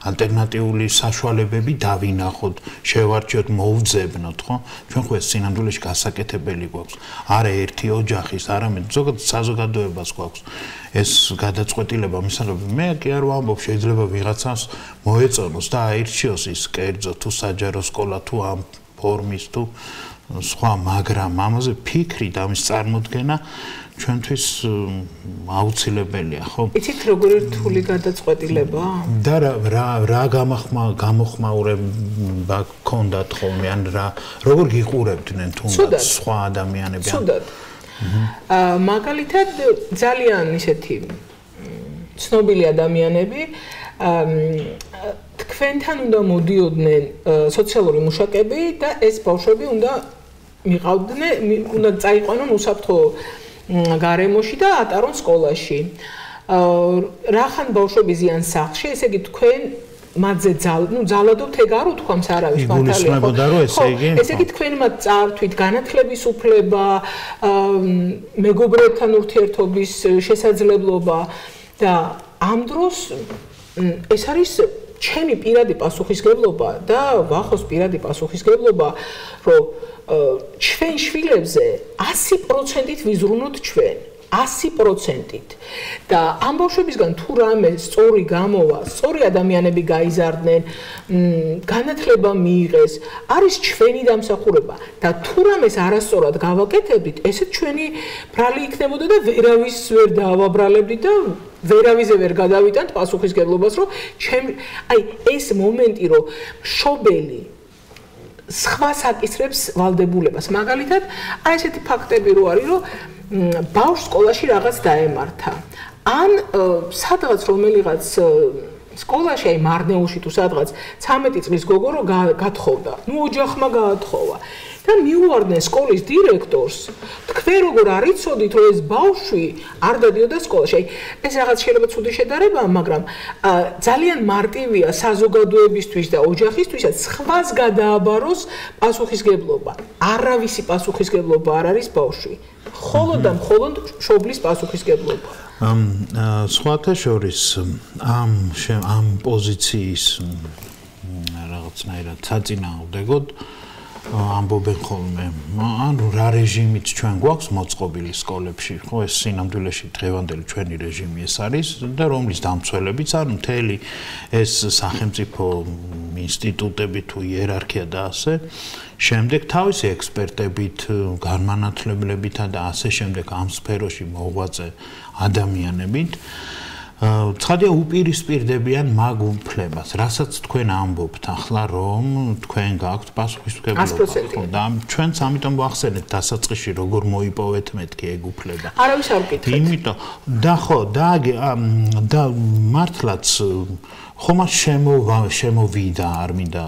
ალტერნატიული საშუალებები დავინახოთ, შევარჩიოთ, მოუძებნოთ, ხო? ჩვენ ხო ეს სინამდვილეში გასაკეთებელი გვაქვს. არა ერთი ოჯახის, არამედ ზოგადად საზოგადოებას გვაქვს ეს გადაწყვეტილება მისაღები. მე კი არ ვამბობ, შეიძლება ვიღაცას მოეწონოს და აირჩიოს ის კერძო თუ საჯარო სკოლა თუ ამ ფორმის თუ სხვა, მაგრამ ამაზე ფიქრი და ამის წარმოდგენა ჩვენთვის აუცილებელია, ხო? იცით როგორი რთული გადაწყვეტილება? და რა გამოხმაურება გქონდათ ხოლმე, ან როგორ გიყურებდნენ თუნდაც სხვა ადამიანები? ცუდად. მაგალითად ძალიან ისეთი ცნობილი ადამიანები თქვენთან უნდა მოდიოდნენ სოციალური მუშაკები და ეს ბავშვები უნდა მიყავდნენ, უნდა წაიყვანონ უსაფრთხო გარემოში და ატარონ სკოლაში. რახან ბავშვები ზიან სახლში, ესე იგი თქვენ მათზე ძალადობთ ეგ არ უთქვამს არავის მართალია. ხო, ესე იგი თქვენ მათ წართვით განათლების უფლება, მეგობრებთან ურთიერთობის შესაძლებლობა და ამ დროს ეს არის ჩემი პირადი პასუხისგებლობა და ვახოს პირადი პასუხისგებლობა, რომ ჩვენ შვილებზე 100%-ით ვიზრუნოთ ჩვენ 100%-ით და ამ ბავშვებისგან თუ რამე სწორი გამოვა, სწორი ადამიანები გაიზარდნენ, განათლება მიიღეს, არის ჩვენი დამსახურება და თუ რამეს არასწორად გავაკეთებდით, ესეც ჩვენი ბრალი იქნებოდა და ვერავის ვერ დავაბრალებდით და ვერავიზე ვერ გადავიტანთ პასუხისგებლობას, რომ აი ეს მომენტი, რომ შობელი სხვა საკისრებს ვალდებულებას. მაგალითად, აი ესეთი ფაქტები რო არის, რომ ბავშვს სკოლაში რაღაც დაემართა. ან სადღაც რომელიღაც სკოლაში აი მარნეულში თუ სადღაც 13 წლის გოგო რო გათხოვდა. ნუ ოჯახმა გაათხოვა. და მიუვარდნენ სკოლის დირექტორს, თქვენ როგორ არიცოდით, რომ ეს ბავშვი არ დადიოდა სკოლაში. აი ეს რაღაც შეიძლება ცუდი შედარებაა, მაგრამ ძალიან მარტივია საზოგადოებისთვის და ოჯახისთვისაც სხვას გადააბაროს პასუხისგებლობა. არავისი პასუხისგებლობა არ არის ბავშვი. მხოლოდ და მხოლოდ მშობლის პასუხისგებლობა. სხვათა შორის ამ პოზიციის რაღაცნაირად საწინააღმდეგოდ ამბობენ ხოლმე, ანუ რა რეჟიმით ჩვენ გვაქვს მოწყობილი სკოლებში, ხო ეს სინამდვილეში დღევანდელი ჩვენი რეჟიმი ეს არის და რომლის დამცველებიც არ მთელი ეს სახელმწიფო ინსტიტუტები თუ იერარქია და ასე შემდეგ თავისი ექსპერტებით, განმანათლებლებითა და ასე შემდეგ ამ სფეროში მოღვაწე ადამიანებით ცხადია უპირისპირდებიან მაგ უფლებას, რასაც თქვენ ამბობთ ახლა, რომ თქვენ გაქვთ პასუხისმგებლობა. და ჩვენც ამიტომ ვახსენეთ დასაწყისში, როგორ მოიპოვეთ მეთქი ეგ უფლება. არავის არ ვკითხეთ. იმიტომ და ხო, და მართლაც ხომა შემოვიდა, არ მინდა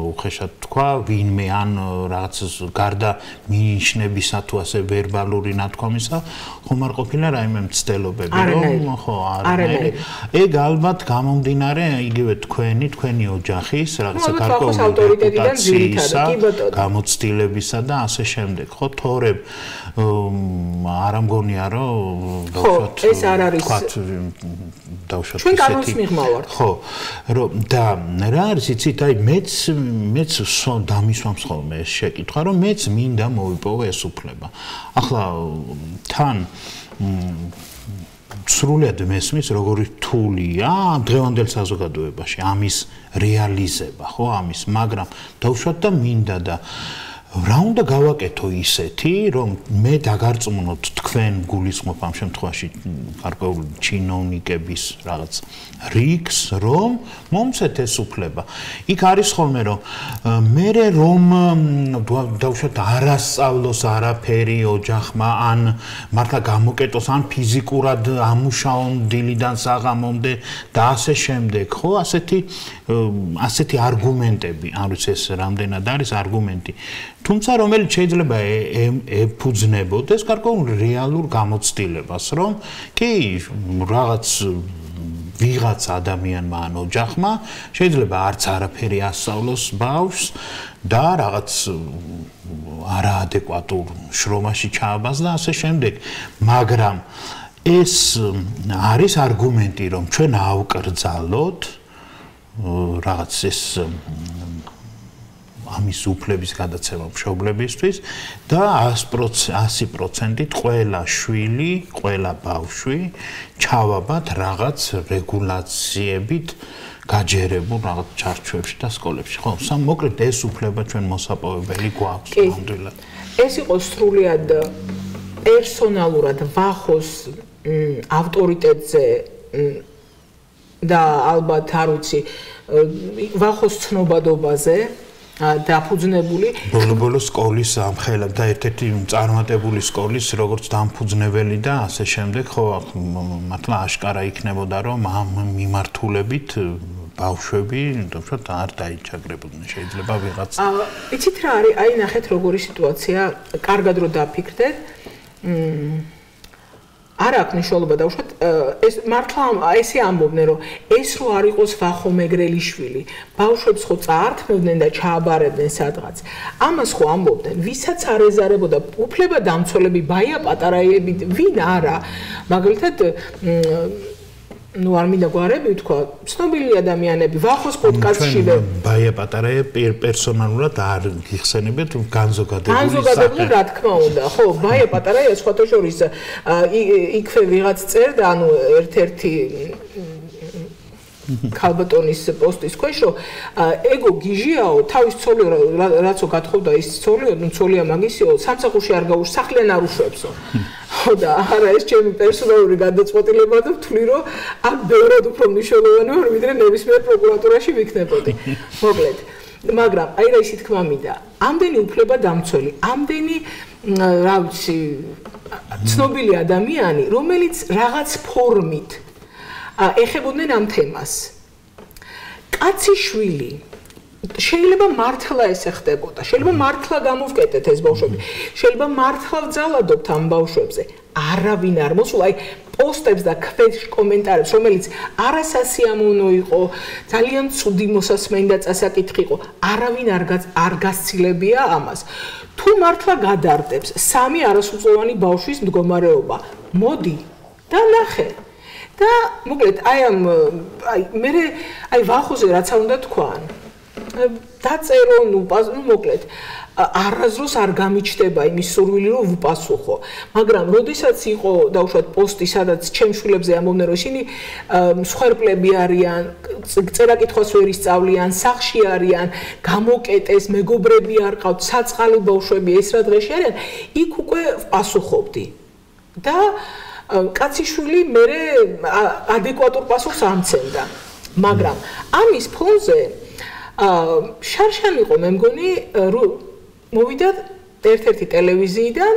უხეშად თქვა, ვინმე ან რაღაც გარდა მინიშნებისა თუ ასე ვერბალური ნათქვამისა, ხომ არ ყოფილა რაიმე მცდელობები, რომ ხო არანაირი. ეგ ალბათ გამომდინარე იგივე თქვენი ოჯახის რაღაცა გარკვეული რეპუტაციისა, გამოცდილებისა და ასე შემდეგ. ხო, თორემ არ ამგონია რომ დავუშვათ. ხო, ეს არ არის. დავუშვათ ჩვენ კანონს მიღმავართ. ხო, რომ და რა არის იცით, აი მეც დამისვამს ხოლმე ეს შეკითხვა, რომ მეც მინდა მოვიპოვო ეს უფლება. ახლა თან სრულად მესმის როგორი რთულია დღევანდელ საზოგადოებაში ამის რეალიზება, ხო, ამის, მაგრამ დავუშვათ და მინდა და რა უნდა გავაკეთო ისეთი, რომ მე დაგარწმუნოთ თქვენ გულისხმობ ამ შემთხვევაში გარკვეული ჩინოვნიკების რაღაც რიგს, რომ მომცეთ ეს უფლება. იქ არის ხოლმე რომ მე რომ დავუშვათ არასწავლოს არაფერი ოჯახმა ან მართლა გამოკეტოს ან ფიზიკურად ამუშაონ დილიდან საღამომდე და ასე შემდეგ, ხო, ასეთი არგუმენტები, არ ვიცი ეს რამდენად არის არგუმენტი. თუმცა რომელიც შეიძლება ეფუძნებოდეს გარკვეულ რეალურ გამოცდილებას, რომ კი რაღაც ვიღაც ადამიანმა ან ოჯახმა შეიძლება არც არაფერი ასწავლოს ბავშვს და რაღაც არაადეკვატურ შრომაში ჩააბას და ასე შემდეგ, მაგრამ ეს არის არგუმენტი, რომ ჩვენ ავკრძალოთ რაღაც ეს ამის უფლების გადაცემა მშობლებისთვის და 100%-ით ყველა შვილი, ყველა ბავშვი ჩავაბათ რაღაც რეგულაციებით გაჯერებულ რაღაც ჩარჩოებში და სკოლებში. ხო, მოკლედ ეს უფლება ჩვენ მოსაპოვებელი გვაქვს ნამდვილად. ეს იყო სრულიად პერსონალურად ვახოს ავტორიტეტზე და ალბათ არ ვიცი ვახოს ცნობადობაზე დაფუძნებული ბოლო-ბოლო სკოლის ამხელა და ერთ-ერთი წარმატებული სკოლის როგორც დამფუძნებელი და ასე შემდეგ, ხო, მართლა აშკარა იქნებოდა, რომ ამ მიმართულებით ბავშვები, თუმცა არ დაიჩაგრებოდნენ, შეიძლება ვიღაც. იცით რა არის, აი ნახეთ როგორი სიტუაცია, კარგად რო დაფიქრდეთ. არ აქვს მნიშვნელობა დავუშვათ ეს მართლა ესე ამბობდნენ რომ ეს რო არ იყოს ვახო მეგრელიშვილი ბავშვებს ხო წაართმევდნენ და ჩააბარებდნენ სადღაც ამას ხო ამბობდნენ ვისაც არ ეზარებოდა უფლება დამცველები ბაია პატარაები ვინ არა მაგალითად ну არ მინდა გვარები თქვა ცნობილი ადამიანები ვახოს პოდკასტშივე ბაია პატარაე პერსონალურად არ გიხსენებთ განზოგადებული განზოგადებული რა თქმა უნდა ხო ბაია პატარაე სხვათა შორის იქვე ვიღაც წერდა ანუ ერთ-ერთი ქალბატონის პოსტის ქვეშ რომ ეგო გიჟიაო თავის ცოლი რაცო გათხოვდა ის ცოლი ნუ ცოლია მაგისიო სამსახურში არ გაუშვ სახლიდან არ უშვებსო ხო და არა ეს ჩემი პერსონალური გადაწყვეტილება და ვთვლი რომ აქ ბევრად უფრო მნიშვნელოვანი ვარ ვიდრე ნებისმიერ პროკურატურაში ვიქნებოდი მოკლედ მაგრამ აი რა ისე თქმა მინდა, ამდენი უფლება დამცველი, ამდენი რა ვიცი, ცნობილი ადამიანი, რომელიც რაღაც ფორმით ეხებოდნენ ამ თემას. კაცი შვილი შეიძლება მართლა ესე ხდებოდა, შეიძლება მართლა გამოვკეტეთ ეს ბავშვები, შეიძლება მართლა ვძალადობთ ამ ბავშვებზე. არავინ არ მოსულა, აი პოსტებს და ქვეშ კომენტარებს, რომელიც არასასიამოვნო იყო, ძალიან ცუდი მოსასმენი და წასაკითხი იყო, არავინ არ გასცილებია ამას. თუ მართლა გადარდებს სამი არასრულწლოვანი ბავშვის მდგომარეობა, მოდი და ნახე. და მოკლედ აი მე ვახოზე რაც უნდა თქვან. დაწერო, მოკლედ არაზროს არ გამიჩნდება იმის სურვილი რომ ვუპასუხო, მაგრამ როდესაც იყო დაუშვათ პოსტი, სადაც ჩემშვილებზე ამბობდნენ რომ ისინი მსხვერპლები არიან, წერა-კითხვას ვერ ისწავლიან, სახლში არიან, გამოკეტეს, მეგობრები არ ყავთ, საწყალი ბავშვები, ეს რა დღეში არიან, იქ უკვე ვპასუხობდი. და კაციშვილი მერე ადეკვატურ პასუხს ამცემდა. მაგრამ ამის ფონზე შარშან იყო მე მგონი რომ მოვიდა ერთ-ერთი ტელევიზიიდან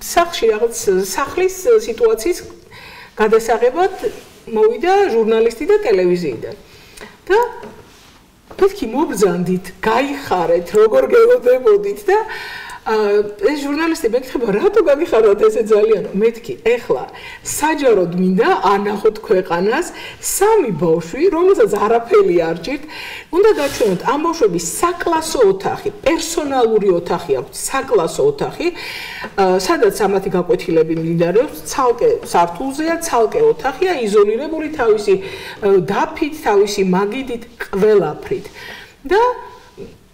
სახლში რაღაც სახლის სიტუაციის გადასაღებად მოვიდა ჟურნალისტი და ტელევიზიიდან. და მეთქი მობრძანდით, გაიხარეთ, როგორ გელოდებოდით და ეს ჟურნალისტი მეკითხება, რატო გაგიხაროთ ესე ძალიან? მეთქი, ეხლა საჯაროდ მინდა ანახოთ ქვეყანას სამი ბავშვი, რომელსაც არაფერი არ ჭირთ, უნდა გაჩვენოთ ამ ბავშვების საკლასო ოთახი, პერსონალური ოთახი აქვს, საკლასო ოთახი, სადაც ამათი გაკვეთილები მიმდინარეობს, ცალკე სართულზეა, ცალკე ოთახია, იზოლირებული თავისი დაფით, თავისი მაგიდით, ყველაფრით. და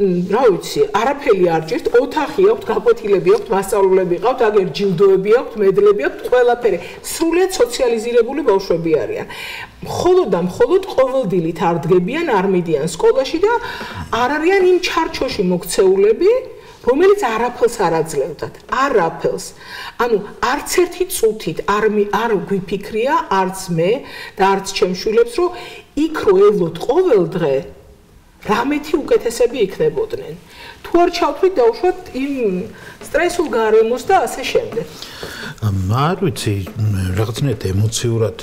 რა ვიცი, არაფერი არ ჭირთ, ოთახი აქვს, გაკვეთილები აქვს, მასწავლებლები ყავთ, აგერ ჯილდოები აქვს, მედლები აქვს, ყველაფერი. სრულიად სოციალიზირებული ბავშვები არიან. მხოლოდ და მხოლოდ ყოველდილით არ დგებიან, არ მიდიან სკოლაში და არ არიან იმ ჩარჩოში მოქცეულები, რომელიც არაფერს არ აძლევდათ. არაფერს. ანუ არც ერთი წუთით არ გვიფიქრია, არც მე და არც ჩემ შვილებს, რომ იქ რო ევლოთ ყოველ დღე რამეთი უკეთესები იქნებოდნენ. თუ არ ჩავთვლით დაუშვათ იმ სტრესულ გარემოს და ასე შემდეგ. არ ვიცი, რაღაცნაირად ემოციურად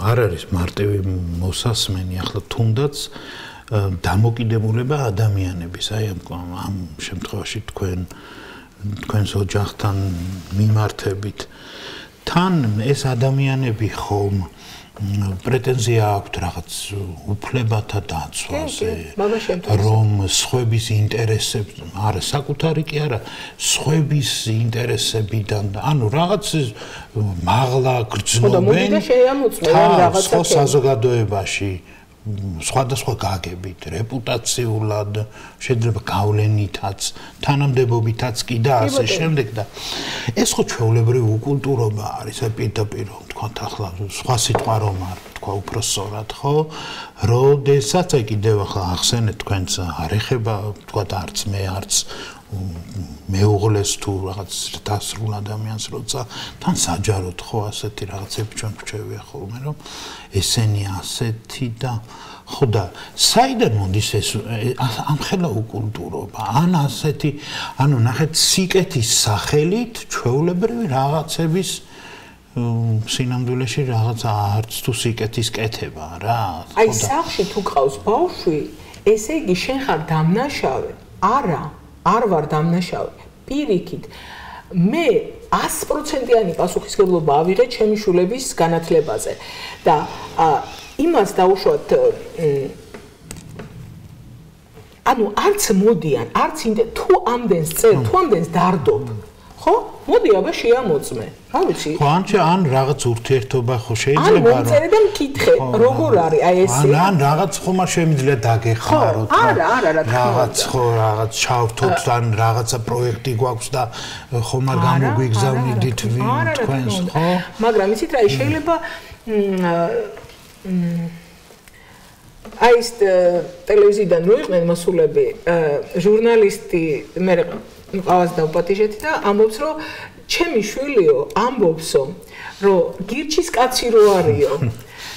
არ არის მარტივი მოსასმენი, ახლა თუნდაც დამოკიდებულება ადამიანების, აი ამ შემთხვევაში თქვენს ოჯახთან მიმართებით. თან ეს ადამიანები ხომ პრეტენზია აქვთ რაღაც უფლებათა დაცვაზე, რომ სხვების ინტერესებს, არა საკუთარი კი არა, სხვების ინტერესებიდან, ანუ რაღაც მაღლა გრძნობენ სხვა საზოგადოებაში, სხვადასხვა გაგებით, რეპუტაციულად, შეიძლება გავლენითაც, თანამდებობითაც კი და ასე შემდეგ და ეს ხო ჩვეულებრივი უკულტურობა არის, პირდაპირ თქვათ ახლა სხვა სიტყვა რომ არ თქვა უფრო სწორად, ხო? როდესაც აი კიდევ ახლა ახსენეთ თქვენც არ ეხება, თქვათ არც მე, არც მეუღლეს თუ რაღაც დასრულ ადამიანს როცა თან საჯაროდ ხო ასეთი რაღაცები ჩვენ გვჩვევია ხოლმე რომ ესენი ასეთი და ხო და საიდან მოდის ეს ამხელა უკულტურობა ან ასეთი ანუ ნახეთ სიკეთის სახელით ჩვეულებრივი რაღაცების სინამდვილეში რაღაც არც თუ სიკეთის კეთება რა აი სახში თუ ყავს ბავშვი ესე იგი შენ ხარ დამნაშავე არა არ ვარ დამნაშავე პირიქით მე 100%-იანი პასუხისმგებლობა ავიღე ჩემი შვილების განათლებაზე და იმას დაუშვათ ანუ არც მოდიან არც თუ ამდენს წერ თუ ამდენს დარდობ ხო მოდი აბა შეამოწმე რა ვიცი ხო ან რაღაც ურთიერთობა ხო შეიძლება რომ ან მომწერე და მკითხე როგორ არის აი ესე ან რაღაც ხომ არ შემიძლია დაგეხმაროთ არა რა რაღაც ხო რაღაც ჩავთოთ ან რაღაცა პროექტი გვაქვს და ხომ არ გამოგვიგზავნიდით თქვენს ხო მაგრამ იცით რა შეიძლება აი ეს ტელევიზიიდან რო იყვნენ მოსულები ჟურნალისტი მე ყავს დავპატიჟეთ და ამბობს რომ ჩემი შვილიო ამბობსო რომ გირჩის კაცი რო არისო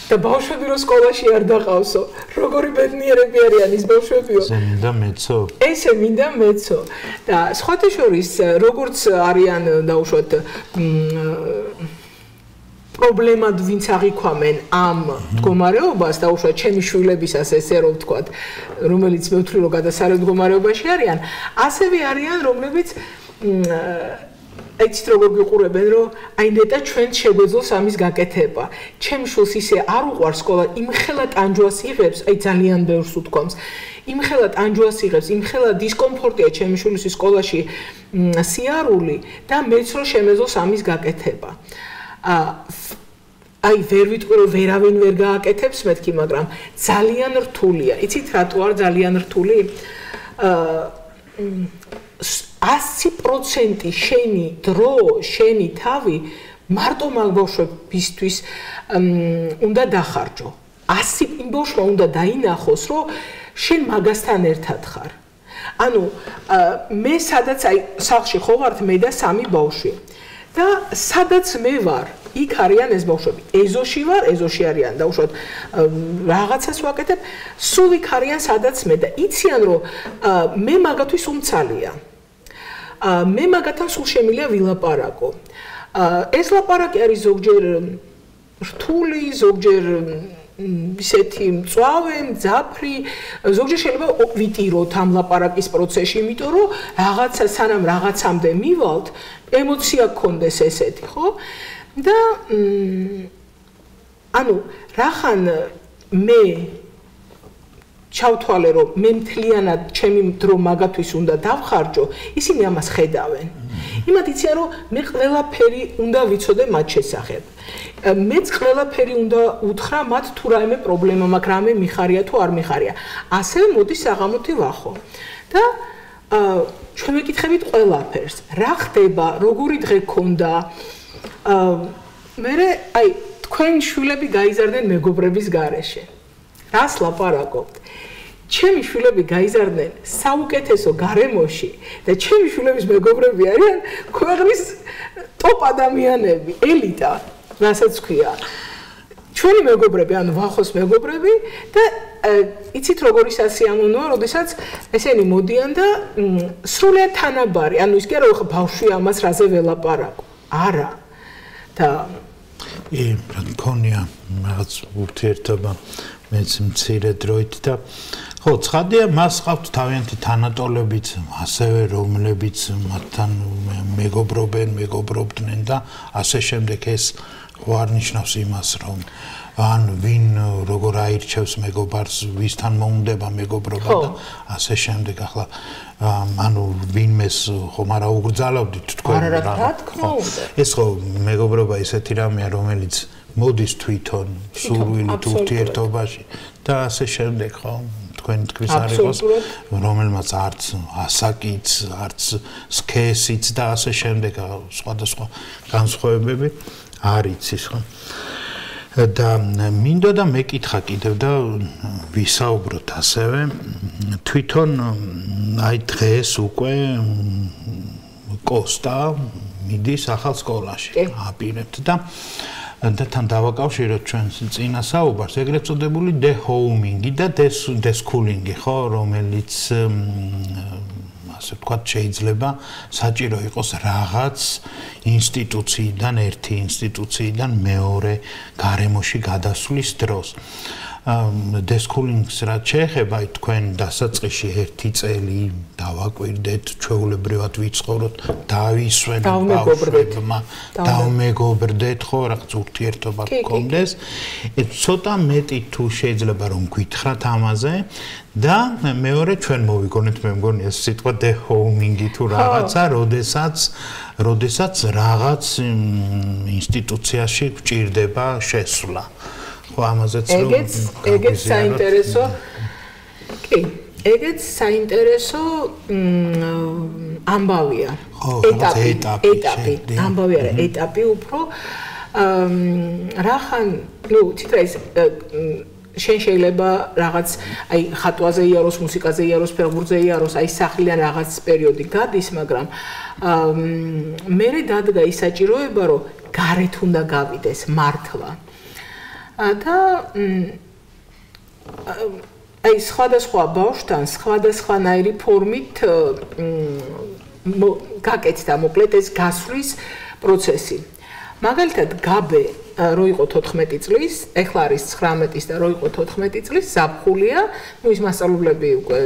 და ბავშვები რო სკოლაში არ დაყავსო, როგორი ბედნიერები არიან ის ბავშვებიო. ესე მინდა მეცო. ესე მინდა მეცო. და სხვათა შორის როგორც არიან დაუშვათ პრობლემად ვინც აღიქვამენ ამ მდგომარეობას დაუშვათ ჩემი შვილებისას ესე რომ ვთქვათ, რომელიც მე ვთვლი რომ გადასარევ მდგომარეობაში არიან, ასევე არიან რომლებიც ეცით როგორ გიყურებენ რომ აი ნეტა ჩვენ შეგვეძლოს ამის გაკეთება. ჩემ შულს ისე არ უყვარს სკოლა, იმხელა ტანჯვას იღებს, აი ძალიან ბევრს უთქვამს. იმხელა ტანჯვას იღებს, იმხელა დისკომფორტია ჩემი შულის სკოლაში სიარული და მეც რომ შემეძლოს ამის გაკეთება. აი ვერ ვიტყვი რომ ვერავინ ვერ გააკეთებს მეთქი, მაგრამ ძალიან რთულია. იცით რატო არ ძალიან რთული? 100% შენი დრო, შენი თავი მარტო მაგ ბავშვებისთვის უნდა დახარჯო. 100 იმ ბავშვმა უნდა დაინახოს, რომ შენ მაგასთან ერთად ხარ. ანუ მე სადაც აი სახლში ხო ვართ მე და 3 ბავშვი. და სადაც მე ვარ, იქ არიან ეს ბავშვები. ეზოში ვარ, ეზოში არიან და უშუალოდ რაღაცას ვაკეთებ, სულ იქ არიან სადაც მე და იციან რომ მე მაგათვის უმცალია. მე მაგათან სულ შემიძლია ვილაპარაკო. ეს ლაპარაკი არის ზოგჯერ რთული, ზოგჯერ ისეთი მწვავე, მძაფრი, ზოგჯერ შეიძლება ვიტიროთ ამ ლაპარაკის პროცესში, იმიტომ რომ რაღაცა სანამ რაღაცამდე მივალთ, ემოცია გქონდეს ესეთი, ხო? და ანუ რახან მე ჩავთვალე რომ მე მთლიანად ჩემი დრო მაგათვის უნდა დავხარჯო, ისინი ამას ხედავენ. იმათ იციან რომ მე ყველაფერი უნდა ვიცოდე მათ შესახებ. მეც ყველაფერი უნდა უთხრა მათ თუ რაიმე პრობლემა მაქვს, რამე მიხარია თუ არ მიხარია. ასევე მოდი საღამოთი ვახო. და ჩვენ ვეკითხებით ყველაფერს. რა ხდება, როგორი დღე გქონდა? მე აი თქვენ შვილები გაიზარდნენ მეგობრების გარეშე. რას ლაპარაკობთ? ჩემი შვილები გაიზარდნენ საუკეთესო გარემოში და ჩემი შვილების მეგობრები არიან ქვეყნის ტოპ ადამიანები, ელიტა, რასაც ქვია. ჩვენი მეგობრები, ანუ ვახოს მეგობრები და იცით როგორი სასიამოვნოა, როდესაც ესენი მოდიან და სრულიად თანაბარი, ანუ ის კი არა რომ ბავშვი ამას რაზე ველაპარაკო. არა. და რა მქონია რაღაც ურთიერთობა მეც მცირე დროით და ხო ცხადია მას ყავთ თავიანთი თანატოლებიც ასევე რომლებიც მათთან მეგობრობდნენ და ასე შემდეგ ეს ხო არ ნიშნავს იმას რომ ან ვინ როგორ აირჩევს მეგობარს ვისთან მოუნდება მეგობრობა და ასე შემდეგ ახლა ანუ ვინმეს ხომ არა უგრძალავდით თქვენ რა თქმა უნდა ეს ხო მეგობრობა ისეთი რამეა რომელიც მოდის თვითონ სურვილით ურთიერთობაში და ასე შემდეგ ხო თქვენ თქვის არ იყოს რომელმაც არც ასაკიც არც სქესიც და ასე შემდეგ სხვადასხვა განსხვავებები არ იცის ხო და მინდოდა მეკითხა კიდევ და ვისაუბროთ ასევე თვითონ აი დღეს უკვე კოსტა მიდის ახალ სკოლაში აპირებთ და თან დავაკავშიროთ ჩვენს წინა საუბარს ეგრეთ წოდებული დე-ჰოუმინგი და დე-სკულინგი ხო რომელიც ასე ვთქვათ შეიძლება საჭირო იყოს რაღაც ინსტიტუციიდან ერთი ინსტიტუციიდან მეორე გარემოში გადასვლის დროს დე-სკულინგს რაც შეეხება თქვენ დასაწყისში ერთი წელი დავაკვირდეთ ჩვეულებრივად ვიცხოვროთ დავისვენოთ ბავშვებმა დავმეგობრდეთ ხო რაღაც ურთიერთობა გქონდეს ცოტა მეტი თუ შეიძლება რომ გითხრათ ამაზე და მეორე ჩვენ მოვიგონეთ მე მგონი ეს სიტყვა დე-ჰოუმინგი თუ რაღაცა როდესაც რაღაც ინსტიტუციაში გჭირდება შესვლა ხო ამაზეც რომ ეგეც საინტერესო კი ეგეც საინტერესო ამბავია ეტაპი ამბავი არა ეტაპი უფრო რახან ნუ ციტა ის შენ შეიძლება რაღაც აი ხატვაზე იაროს, მუსიკაზე იაროს, ფეხბურთზე იაროს, აი სახლიდან რაღაც პერიოდი გადის, მაგრამ მე დადგა ის საჭიროება, რომ გარეთ უნდა გავიდეს მართლა. და აი სხვადასხვა ბავშვთან სხვადასხვანაირი ფორმით გაკეთდა მოკლედ ეს გასვლის პროცესი. მაგალითად, გაბე რო იყო 14 წლის, ეხლა არის 19 და რო იყო 14 წლის, ზაფხულია, ну ის მასწავლებლები უკვე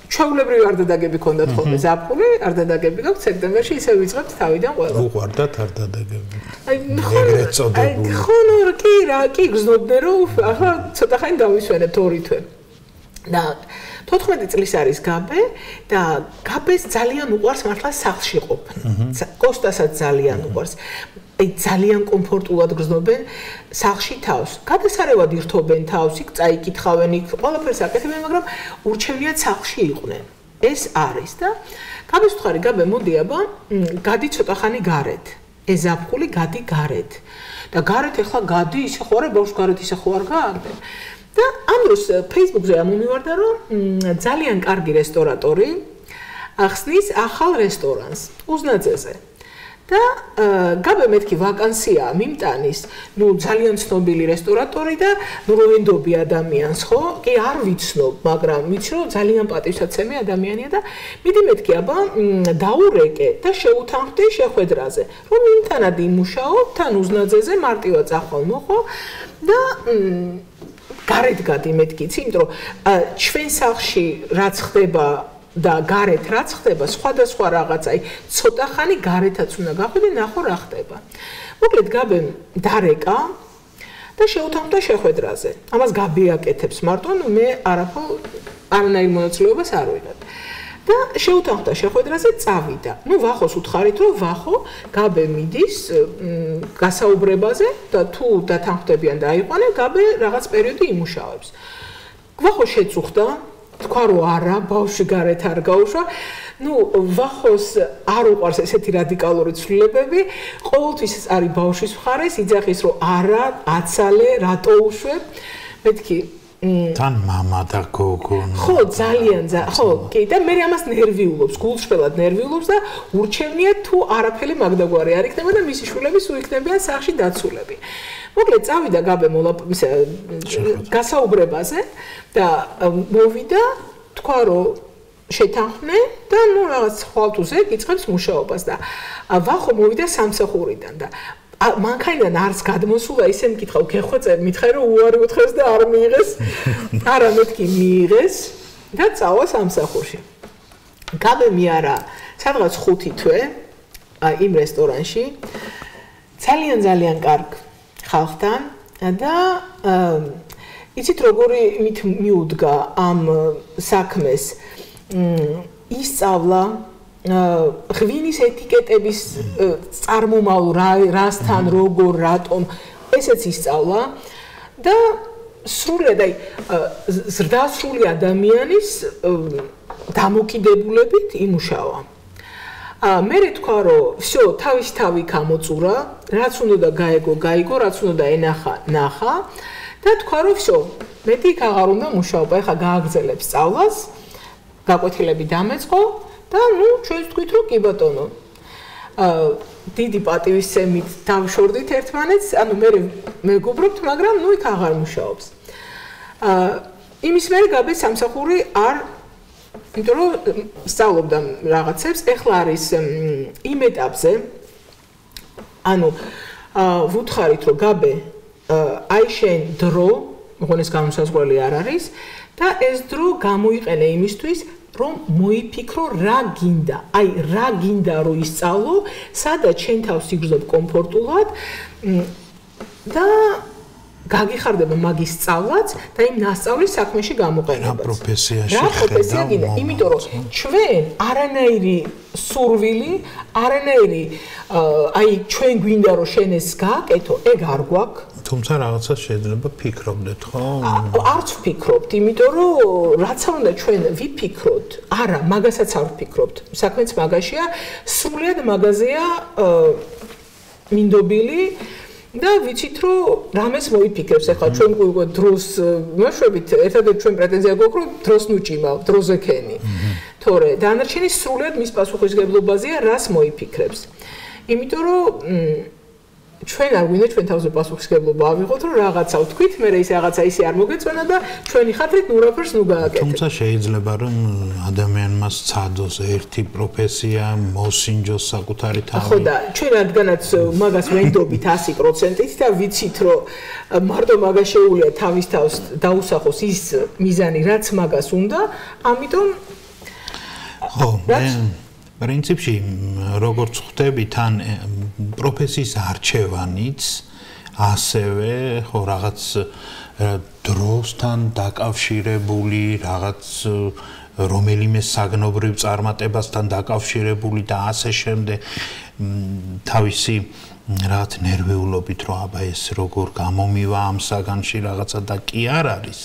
ჩვეულებრივი არდადაგები ქონდათ ხოლმე ზაფხული, არდადაგები გაქვთ სექტემბერში, ისე ვიწყებთ თავიდან ყველა. უყვარდათ არდადაგები. ეგრეთ წოდებული. ხო, კი, გრძნობდნენ რომ ახლა ცოტა ხანი დავისვენებთ ორი თვე. და 14 წლის არის გაბე და გაბეს ძალიან უყვარს მართლა სახლში ყოფნა. კოსტასაც ძალიან უყვარს. აი ძალიან კომფორტულად გრძნობენ სახლში თავს. გადასარევად ირთობენ თავს, იქ წაიკითხავენ, იქ ყველაფერს აკეთებენ, მაგრამ ურჩევნიათ სახლში იყვნენ. ეს არის და გაბეს ვთხარი, გაბე მოდი აბა, გადი ცოტა ხანი გარეთ. ეს ზაფხული გადი გარეთ. და გარეთ ახლა გადი ისე ხო არა, ბავშვს გარეთ ისე ხო არ გააგდენ. და ამ დროს Facebook-ზე ამომივარდა რომ ძალიან კარგი რესტორატორი ახსნის ახალ რესტორანს უზნაძეზე. და გაბე მეთქი ვაკანსია მიმტანის, ну ძალიან ცნობილი რესტორატორი და ну რო ენდობი ადამიანს, ხო? კი არ ვიცნობ, მაგრამ ვიცი რომ ძალიან პატივსაცემი ადამიანია და მიდი მეთქი აბა დაურეკე და შეუთანხმდი შეხვედრაზე. რომ მიმტანად იმუშაო, თან უზნაძეზე მარტივად წახვალ მოხო და გარეთ გადი მეთქიც, იმიტომ რომ ჩვენ სახლში რაც ხდება და გარეთ რაც ხდება, სხვადასხვა რაღაც, აი ცოტა ხანი გარეთაც უნდა გახვიდე, ნახო რა ხდება. მოკლედ გაბემ დარეკა და შეუთანხმდა შეხვედრაზე. ამას გაბი აკეთებს მარტო, მე არანაირ მონაწილეობას არ ვიღებ. და შეუთანხმდა შეხვედრაზე წავიდა. ну ვახოს უთხარით რომ ვახო გაბე მიდის გასაუბრებაზე და თუ დათანხმდებიან და აიყვანე გაბე რაღაც პერიოდი იმუშავებს. ვახო შეწუხდა, თქვა რომ არა, ბავშვი გარეთ არ გაუშვა. ну ვახოს არ უყვარს ესეთი რადიკალური ცვლილებები, ყოველთვის არის ბავშვის მხარეს, იძახის რომ არა, აცალე, რატო უშვებ. მეთქი თან мама და გოგო. ხო, ძალიან, ხო, კი, და მე ამას ნერვიულობს, გულშველად ნერვიულობს და ურჩევნია თუ არაფერი მაგდაგვარი არ იქნება და მისი შვილები სულ იქნებიან სახლში დაცულები. მოკლედ წავიდა გაბე გასაუბრებაზე და მოვიდა, თქვა რომ შეთანხმდნენ და ну რაღაც ხვალთუზე იწყებს მუშაობას და ვახო მოვიდა სამსახურიდან და მანქანიდან არც გადმოსულა ისე მკითხავ გეხვეწე მითხარი რომ უარი უთხრეს და არ მიიღეს არა მეთქი მიიღეს და წავა სამსახურში გაბე მიარა სადღაც 5 თვე იმ რესტორანში ძალიან კარგ ხალხთან და იცით როგორი მიუდგა ამ საქმეს ისწავლა ღვინის ეთიკეტების წარმომავლ რასთან როგორ რატომ ესეც ისწავლა და სრულად აი ზრდასრული ადამიანის დამოკიდებულებით იმუშავა. მე თქვა რომ всё თავის თავი გამოწურა, რაც უნდა გაიგო, რაც უნდა ენახა, ნახა და თქვა რომ всё მეტი იქ აღარ უნდა მუშაობა, ეხლა გააგრძელებს სწავლას, გაკვეთილები დამეწყო და ნუ ჩვენს თქვით რომ კი ბატონო. დიდი პატივისცემით დავშორდით ერთმანეთს, ანუ მე მეგობრობთ, მაგრამ ნუ იქ აღარ მუშაობს. იმის მერე გაბე სამსახური არ იმიტომ რომ სწავლობდა რაღაცებს, ეხლა არის იმ ეტაპზე, ანუ ვუთხარით რომ გაბე აი შენ დრო, მოგონეს განსაზღვრელი არ არის და ეს დრო გამოიყენე იმისთვის რომ მოიფიქრო რა გინდა, აი რა გინდა რომ ისწავლო, სადაც შენ თავს იგრძნობ კომფორტულად და გაგიხარდება მაგის სწავლაც და იმ ნასწავლის საქმეში გამოყენებაც. რა პროფესიაში რა პროფესია გინდა, იმიტომ რომ ჩვენ არანაირი სურვილი, არანაირი აი ჩვენ გვინდა რომ შენ ეს გააკეთო, ეგ არ გვაქვს. თუმცა რაღაცა შეიძლება ფიქრობდეთ, ხო? არც ვფიქრობთ, იმიტომ რომ რაც არ უნდა ჩვენ ვიფიქროთ, არა, მაგასაც არ ვფიქრობთ. საქმეც მაგაშია, სრულად მაგაზეა მინდობილი და ვიცით რომ რამეს მოიფიქრებს, ახლა ჩვენ უკვე დროს მეშვებით, ერთადერთი ჩვენ პრეტენზია გვაქვს რომ დროს ნუჭიმავ, დროზე ქენი. თორე დანარჩენი სრულად მის პასუხისგებლობაზეა, რას მოიფიქრებს. იმიტომ რომ ჩვენ არ გვინდა ჩვენ თავზე პასუხისმგებლობა ავიღოთ, რომ რაღაცა ვთქვით, მე ის რაღაცა ისე არ მოგეწონა და ჩვენი ხათრით ნუ რაფერს ნუ გააკეთეთ. თუმცა შეიძლება რომ ადამიანმა სცადოს ერთი პროფესია, მოსინჯოს საკუთარი თავი. ხო და ჩვენ რადგანაც მაგას ვენდობით 100%-ით და ვიცით, რომ მარტო მაგას შეუძლია თავის თავს დაუსახოს ის მიზანი, რაც მაგას უნდა, ამიტომ ხო, პრინციპში როგორც ხვდები, თან პროფესიის არჩევანიც ასევე ხო რაღაც დროსთან დაკავშირებული, რაღაც რომელიმე საგნობრივ წარმატებასთან დაკავშირებული და ასე შემდეგ თავისი რაღაც ნერვიულობით რომ აბა ეს როგორ გამომივა ამ საგანში რაღაცა და კი არ არის.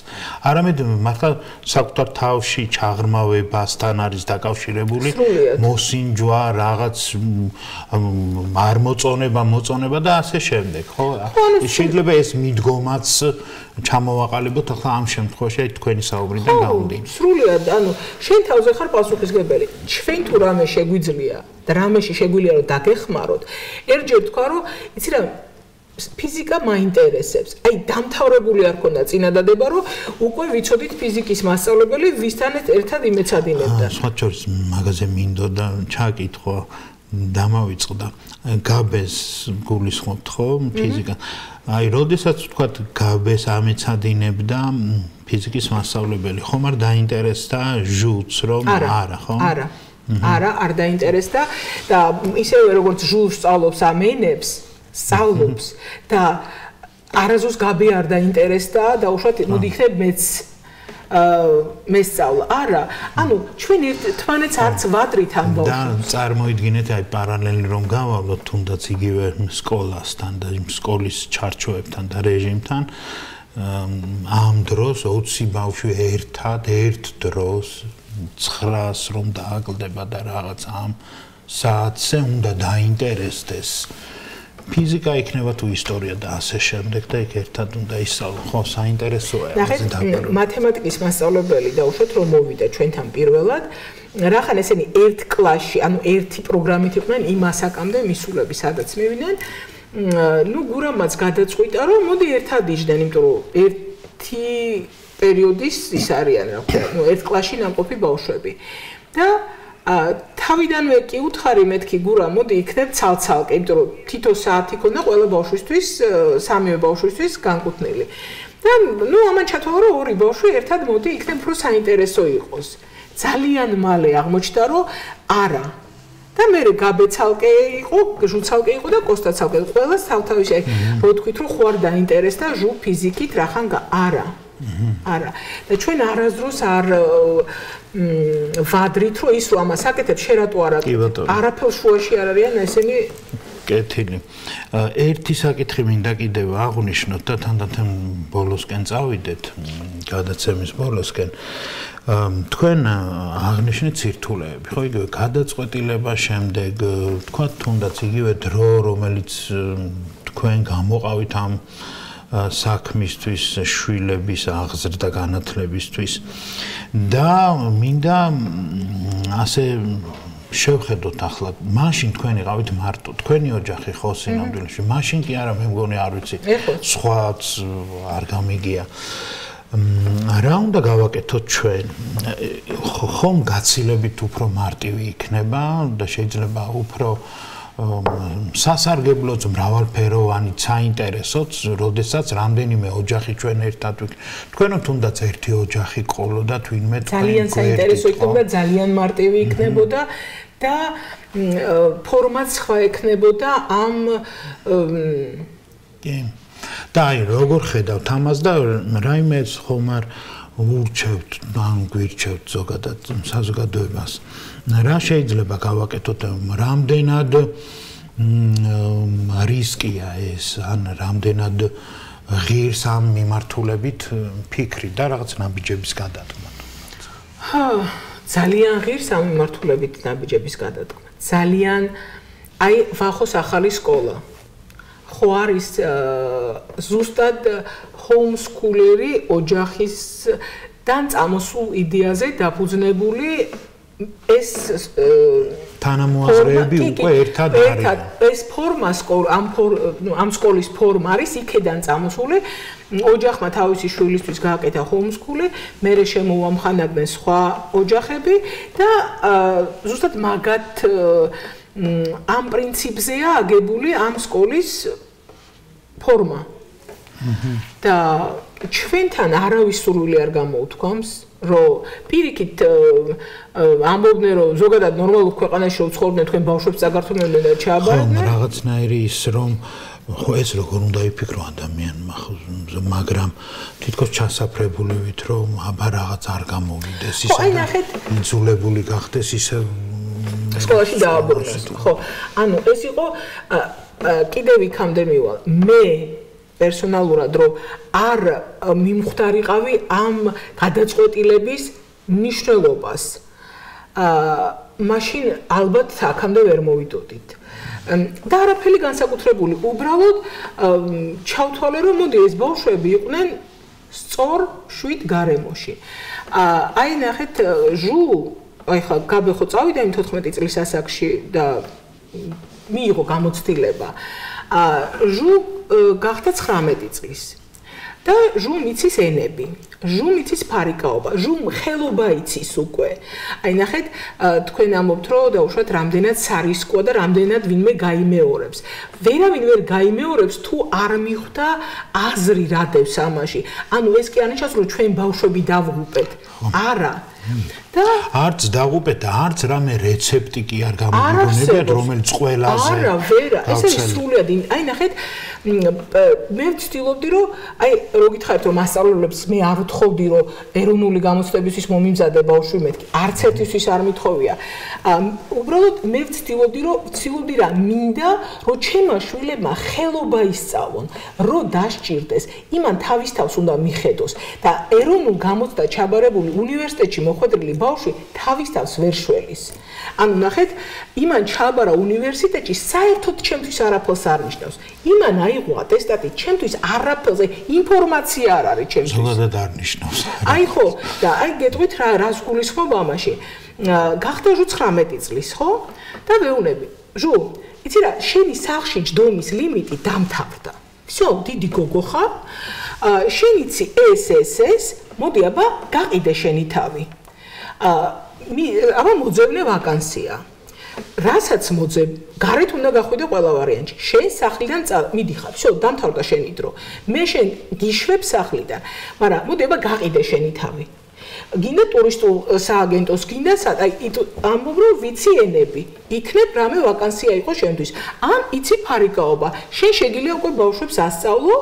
არამედ მართლა საკუთარ თავში ჩაღრმავებასთან არის დაკავშირებული მოსინჯვა, რაღაც არ მოწონება და ასე შემდეგ, ხო? შეიძლება ეს მიდგომაც ჩამოვაყალიბოთ ახლა ამ შემთხვევაში თქვენი საუბრიდან გამომდინარე. სრულიად, ანუ შენ თავზე ხარ პასუხისმგებელი. ჩვენ თუ რამე შეგვიძლია და რამეში შეგვიძლია რომ დაგეხმაროთ, ერთჯერ თქვა რომ იცი რა ფიზიკა მაინტერესებს. აი დამთავრებული არ ქონდა წინადადება რომ უკვე ვიცოდით ფიზიკის მასწავლებელი ვისთან ერთად იმეცადინებდა. სხვა შორის მაგაზე მინდოდა ჩაკითხვა დამავიწყდა გაბეს გულისხმობთ ხო ფიზიკა აი როდესაც ვთქვათ გაბეს ამეცადინებდა ფიზიკის მასწავლებელი ხომ არ დაინტერესდა ჟუს რომ არა ხო არა არ დაინტერესდა და ისევე როგორც ჟუს სწავლობს ამენებს სწავლობს და არაზოს გაბი არ დაინტერესდა და უშუალოდ მოდი იქნებ მესწავლა. არა, ანუ ჩვენ ერთმანეთს არც ვადრით ამ ბავშვებს. და წარმოიდგინეთ აი პარალელი რომ გავავლოთ თუნდაც იგივე სკოლასთან და იმ სკოლის ჩარჩოებთან და რეჟიმთან ამ დროს 20 ბავშვი ერთად ერთ დროს 900-ს რომ დააკლდება და რაღაც ამ საათზე უნდა დაინტერესდეს. ფიზიკა იქნება თუ ისტორია და ასე შემდეგ და იქ ერთად უნდა ისწავლო. ხო, საინტერესოა ეს დაბარო. მათემატიკის მასწავლებელი და უშოთ რომ მოვიდა ჩვენთან პირველად, რახან ესენი ერთ კლასში, ანუ ერთი პროგრამით იყვნენ იმ ასაკამდე მისულები, სადაც მივიდნენ. ნუ გურამაც გადაწყვიტა რომ მოდი ერთად იჯდნენ, იმიტომ რომ ერთი პერიოდის ის არიან, რა ვთქვა, ნუ ერთ კლასში ნამყოფი ბავშვები. და თავიდანვე კი უთხარი მეთქი გურა მოდი იქნებ ცალ-ცალკე, იმიტომ რომ თითო საათი ქონდა ყველა ბავშვისთვის, სამივე ბავშვისთვის განკუთვნილი. და ნუ ამან ჩათვალა რომ ორი ბავშვი ერთად მოდი იქნებ უფრო საინტერესო იყოს. ძალიან მალე აღმოჩნდა რომ არა. და მე გაბე ცალკე იყო, ჟუ ცალკე იყო და კოსტა ცალკე. ყველას თავთავის აი რო თქვით რომ ხო არ დაინტერესდა ჟუ ფიზიკით რახან არა. არა. და ჩვენ არასდროს არ ვადრით რომ ის რომ ამას აკეთებს შე რატო არ აკეთებ? არაფერს შუაში არ არიან ესენი კეთილი. ერთი საკითხი მინდა კიდევ აღვნიშნოთ და თანდათან ბოლოსკენ წავიდეთ, გადაცემის ბოლოსკენ. თქვენ აღნიშნეთ სირთულეები, ხო იგივე გადაწყვეტილება შემდეგ, თქვა თუნდაც იგივე დრო, რომელიც თქვენ გამოყავით ამ საქმისთვის, შვილების აღზრდა განათლებისთვის და მინდა ასე შევხედოთ ახლა, მაშინ თქვენ იყავით მარტო, თქვენი ოჯახი ხო სინამდვილეში, მაშინ კი არა მე მგონი არ ვიცი, სხვაც არ გამიგია. რა უნდა გავაკეთოთ ჩვენ? ხომ გაცილებით უფრო მარტივი იქნება და შეიძლება უფრო სასარგებლოც მრავალფეროვანიც საინტერესოც, როდესაც რამდენიმე ოჯახი ჩვენ ერთად თქვენო თუნდაც ერთი ოჯახი ყოლოდა თვინმე ძალიან საინტერესო იქნება, ძალიან მარტივი იქნებოდა და ფორმაც სხვა იქნებოდა ამ და აი როგორ ხედავთ ამას და რაიმეც ხომ არ ურჩევთ, ან გვირჩევთ ზოგადად საზოგადოებას. რა შეიძლება გავაკეთოთ, რამდენად რისკია ეს, ან რამდენად ღირს ამ მიმართულებით ფიქრი და რაღაც ნაბიჯების გადადგმა. ძალიან ღირს ამ მიმართულებით ნაბიჯების გადადგმა. ძალიან აი ვახოს ახალი სკოლა. ხო არის ზუსტად ჰოუმსკულერი ოჯახისთან წამოსულ იდეაზე დაფუძნებული ეს თანამოაზრეები უკვე ერთად არიან. ეს ფორმა ამ სკოლის ფორმა არის იქედან წამოსული. ოჯახმა თავისი შვილისთვის გააკეთა ჰომსკული, მერე შემოამხანაგდნენ სხვა ოჯახები და ზუსტად მაგათ ამ პრინციპზეა აგებული ამ სკოლის ფორმა. და ჩვენთან არავის სურვილი არ გამოუთქვამს, რომ პირიქით ამბობდნენ, რომ ზოგადად ნორმალურ ქვეყანაში რომ ცხოვრობდნენ, თქვენ ბავშვებს წაგართმევდნენ და ჩააბარებდნენ. ხო, რაღაცნაირი ის რომ ხო ეს როგორ უნდა იფიქრო ადამიანმა, მაგრამ თითქოს ჩასაფრებულივით, რომ აბა რაღაც არ გამოვიდეს ის იძულებული გახდეს ისე სკოლაში დააბრუნოს. ხო, ანუ ეს იყო კიდევ იქამდე მივალ. მე პერსონალურად რომ არ მიმხვდარიყავი ამ გადაწყვეტილების მნიშვნელობას. მაშინ ალბათ აქამდე ვერ მოვიდოდით. და არაფერი განსაკუთრებული, უბრალოდ ჩავთვალე რომ მოდი ეს ბავშვები იყვნენ სწორ შვიდ გარემოში. აი ნახეთ ჟუ, აი ხა გაბე ხო წავიდა იმ 14 წლის ასაკში და მიიღო გამოცდილება. ჟუ გახდა 19 წლის. და ჟუ მიცის ენები, ჟუ მიცის ფარიკაობა, ჟუ ხელობა იცის უკვე. აი ნახეთ, თქვენ ამბობთ, რომ დაუშვათ რამდენად სარისკოა და რამდენად ვინმე გაიმეორებს. ვერავინ ვერ გაიმეორებს თუ არ მიხვდა აზრი რა დევს ამაში. ანუ ეს კი არ ნიშნავს, რომ ჩვენ ბავშვები დავღუპეთ. არა. და არც დაღუპეთ და არც რამე რეცეპტი კი არ გამიგონებიათ, რომელიც ყველაზე. არა, ვერა, ეს არის სრულად. აი ნახეთ, მე ვცდილობდი, რომ აი რო გითხარით, რომ მასწავლებლებს მე არ ვთხოვდი, რომ ეროვნული გამოცდებისთვის მომიმზადე ბავშვი მეთქი. არც ერთისთვის არ მithოვია. უბრალოდ მე ვცდილობდი რა მინდა, რომ ჩემმა შვილებმა ხელობა ისწავლონ, რომ დასჭირდეს, იმან თავის თავს უნდა მიხედოს და ეროვნულ გამოცდა ჩაბარებული უნივერსიტეტში მოხვედრილი ბავშვი თავის თავს ვერ შველის. ანუ ნახეთ, იმან ჩააბარა უნივერსიტეტში საერთოდ ჩემთვის არაფერს არ ნიშნავს. იმან აიღო ატესტატი ჩემთვის არაფერზე ინფორმაცია არ არის ჩემთვის. ზოგადად არ ნიშნავს. აი ხო, და აი გეტყვით რას გულისხმობ ამაში. გახდა ჟუ 19 წლის, ხო? და ვეუბნები, ჟუ, იცი რა, შენი სახლში ჯდომის ლიმიტი დამთავრდა. всё, დიდი გოგო ხარ. შენ იცი ეს, მოდი აბა გაყიდე შენი თავი. აბა მოძებნე ვაკანსია. რასაც მოძებ, გარეთ უნდა გახვიდე ყველა ვარიანტში. შენ სახლიდან მიდიხარ, всё, დამთავრდა შენი დრო. მე შენ გიშვებ სახლიდან, მაგრამ მოდი აბა გაყიდე შენი თავი. გინდა ტურისტულ სააგენტოს, გინდა აი ამბობ რომ ვიცი ენები, იქნებ რამე ვაკანსია იყო შენთვის. ან იცი ფარიკაობა, შენ შეგიძლია უკვე ბავშვებს ასწავლო,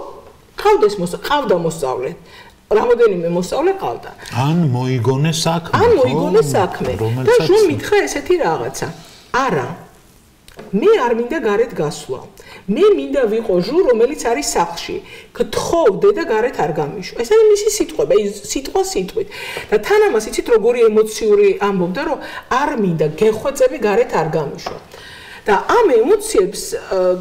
ყავდა მოსწავლე. რამოდენიმე მოსწავლე ყავდა. ან მოიგონე საქმე. და ჟუ მითხრა ესეთი რაღაცა. არა. მე არ მინდა გარეთ გასვლა. მე მინდა ვიყო ჟუ, რომელიც არის სახლში. გთხოვდე და გარეთ არ გამიშვა. ეს არის მისი სიტყვები, სიტყვა სიტყვით. და თან ამას იცით როგორი ემოციური ამბობდა, რომ არ მინდა გეხვეწები გარეთ არ გამიშვა. და ამ ემოციებს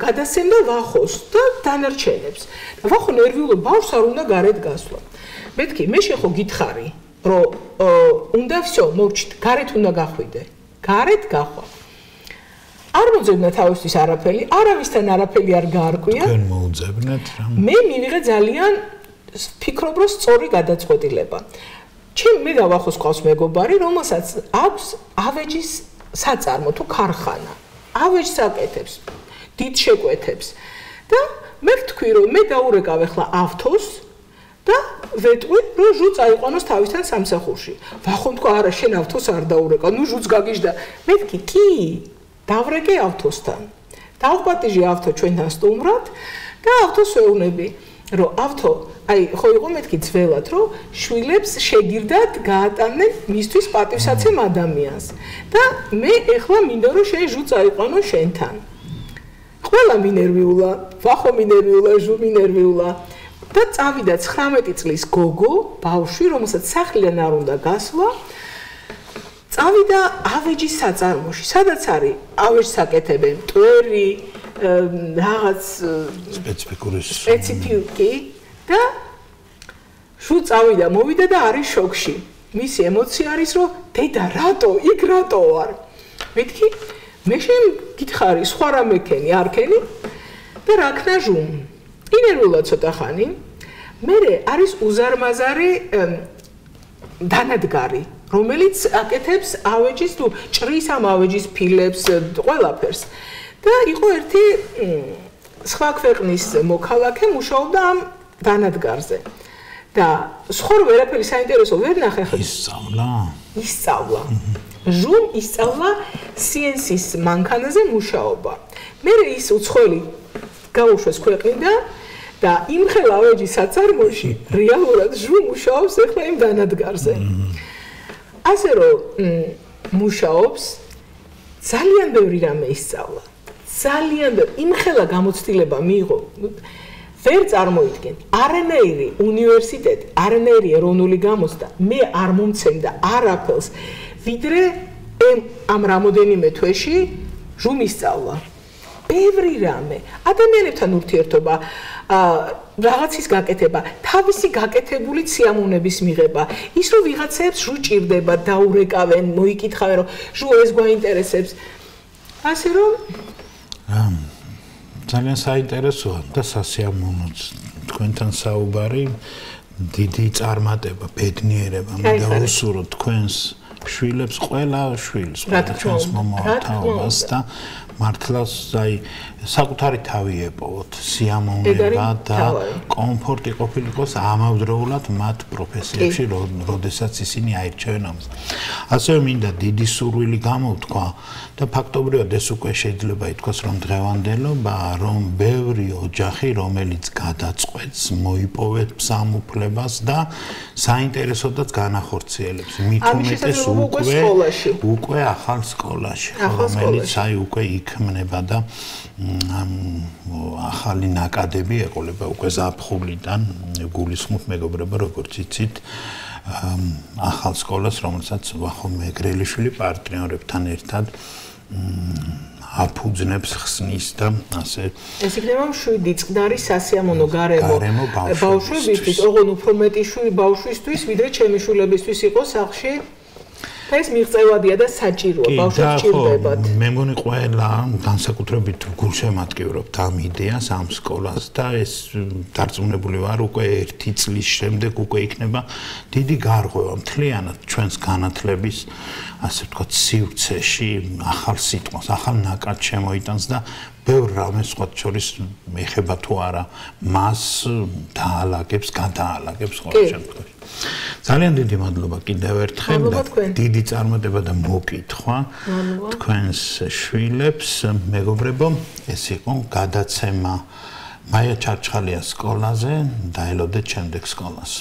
გადასცემდა ვახოს და დანარჩენებს. და ვახო ნერვიულობ ბავშვს არ უნდა გარეთ გასვლა. მეთქი, მე შეხო გითხარი, რომ უნდა всё, მოვჭით, გარეთ უნდა გახვიდე. გარეთ გახვა. არ მოძებნა თავისთვის არაფერი, არავისთან არაფერი არ გაარკვია. თქვენ მოუძებნეთ რა? მე მივიღე ძალიან ფიქრობ, რომ სწორი გადაწყვეტილება. მე და ვახოს ყავს მეგობარი, რომელსაც აქვს ავეჯის საწარმო თუ ქარხანა. ავეჯს აკეთებს, დიდ შეკვეთებს. და მე ვთქვი, რომ მე დაურეკავ ახლა ავთოს და ვეტყვი, რომ ჟუ წაიყვანოს თავისთან სამსახურში. ვახომ თქვა, არა, შენ ავთოს არ დაურეკა, ნუ ჟუც გაგიჟდა. მეთქი, კი, დავრეკე ავთოსთან. დავპატიჟე ავთო ჩვენთან სტუმრად და ავთოს ვეუბნები, რომ ავთო, აი, ხო იყო მეთქი ძველად, რომ შვილებს შეგირდათ გაატანენ მისთვის პატივსაცემ ადამიანს. და მე ეხლა მინდა რომ შენ ჟუ წაიყვანო შენთან. ყველა მინერვიულა, ვახო მინერვიულა, ჟუ მინერვიულა. და წავიდა 19 წლის გოგო, ბავშვი, რომელსაც სახლიდან არ უნდა გასვლა. წავიდა ავეჯის საწარმოში, სადაც არის ავეჯს აკეთებენ მტვერი, რაღაც სპეციფიკური და ჟუ წავიდა, მოვიდა და არის შოქში. მისი ემოცია არის რომ დედა რატო იქ რატო ვარ მეთქი მე შენ გითხარი სხვა რამე ქენი არ ქენი და რა ქნა ჟუმ ინერვულად ცოტა ხანი მე არის უზარმაზარი დანადგარი რომელიც აკეთებს ავეჯის თუ ჭრის ამ ავეჯის ფილებს ყველაფერს და იყო ერთი სხვა ქვეყნის მოქალაქე მუშაობდა ამ დანადგარზე და სხვა ვერაფერი საინტერესო ვერ ნახე ხა ისწავლა ჟუმ ისწავლა CNC-ის მანქანაზე მუშაობა მე ის უცხოელი გაუშვეს ქვეყნიდან და იმ ხელა ავეჯის საწარმოში რეალურად ჟუმ მუშაობს ახლა იმ დანადგარზე ასე რომ მუშაობს ძალიან ბევრი რამე ისწავლა ძალიან იმ ხელა გამოცდილება მიიღო ვერ წარმოიდგენ არანაირი უნივერსიტეტი არანაირი ეროვნული გამოცდა მე არ მომცემდა არაფერს ვიდრე ამ რამოდენიმე თვეში ჟუმ ისწავლა ბევრი რამე ადამიანებთან ურთიერთობა რაღაცის გაკეთება თავისი გაკეთებული სიამოვნების მიღება ის რომ ვიღაცებს ჟუ ჭირდება დაურეკავენ მოიკითხავენ რომ ჟუ ეს გვაინტერესებს ასე რომ ძალიან საინტერესოა და სასიამოვნოც თქვენთან საუბარი დიდი წარმატება ბედნიერება მინდა უსურვო თქვენს შვილებს ყველა შვილს ჩვენს მომავალთაობას და მართლაც აი საკუთარი თავი ეპოვოთ სიამოვნება და კომფორტი ყოფილიყოს ამავდროულად მათ პროფესიებში როდესაც ისინი აირჩევენ ამას ასევე მინდა დიდი სურვილი გამოვთქვა და ფაქტობრივად ეს უკვე შეიძლება ითქვას რომ დღევანდელობა რომ ბევრი ოჯახი რომელიც გადაწყვეტს მოიპოვებს ამ უფლებას და საინტერესოდაც განახორციელებს მით უმეტეს უკვე ახალ სკოლაში რომელიც აი უკვე იქმნება და ახალი ნაკადები ეყოლება უკვე ზაფხულიდან გულისხმობ მეგობრებო როგორც იცით ახალ სკოლას რომელსაც ვახომე ეგრელიშვილი პარტნიორებთან ერთად აფუძნებს ხსნის და ასე ეს იქნება 7 წყდარი სასიამოვნო გარემო ბავშვებისთვის ოღონდ უფრო მეტი ბავშვისთვის ვიდრე ჩემი შვილებისთვის იყო სახლში ეს მიღწევადია და საჭიროა ბავშვებს ჭირდებათ. მე მგონი ყველა განსაკუთრებით გულშემატკივრობთ ამ იდეას ამ სკოლას და ეს დარწმუნებული ვარ უკვე 1 წლის შემდეგ უკვე იქნება დიდი გარღვევა მთლიანად ჩვენს განათლების ასე ვთქვათ სივრცეში ახალ სიტყვას ახალ ნაკადს შემოიტანს და ბევრ რამეს სხვა შორის ეხება თუ არა მას დაალაგებს გადაალაგებს ყოველ შემთხვევაში ძალიან დიდი მადლობა კიდევ ერთხელ და დიდი წარმატება და მოკითხვა თქვენს შვილებს მეგობრებო ეს იყო გადაცემა მაია ჩარჩხალიას სკოლაზე დაელოდეთ შემდეგ სკოლას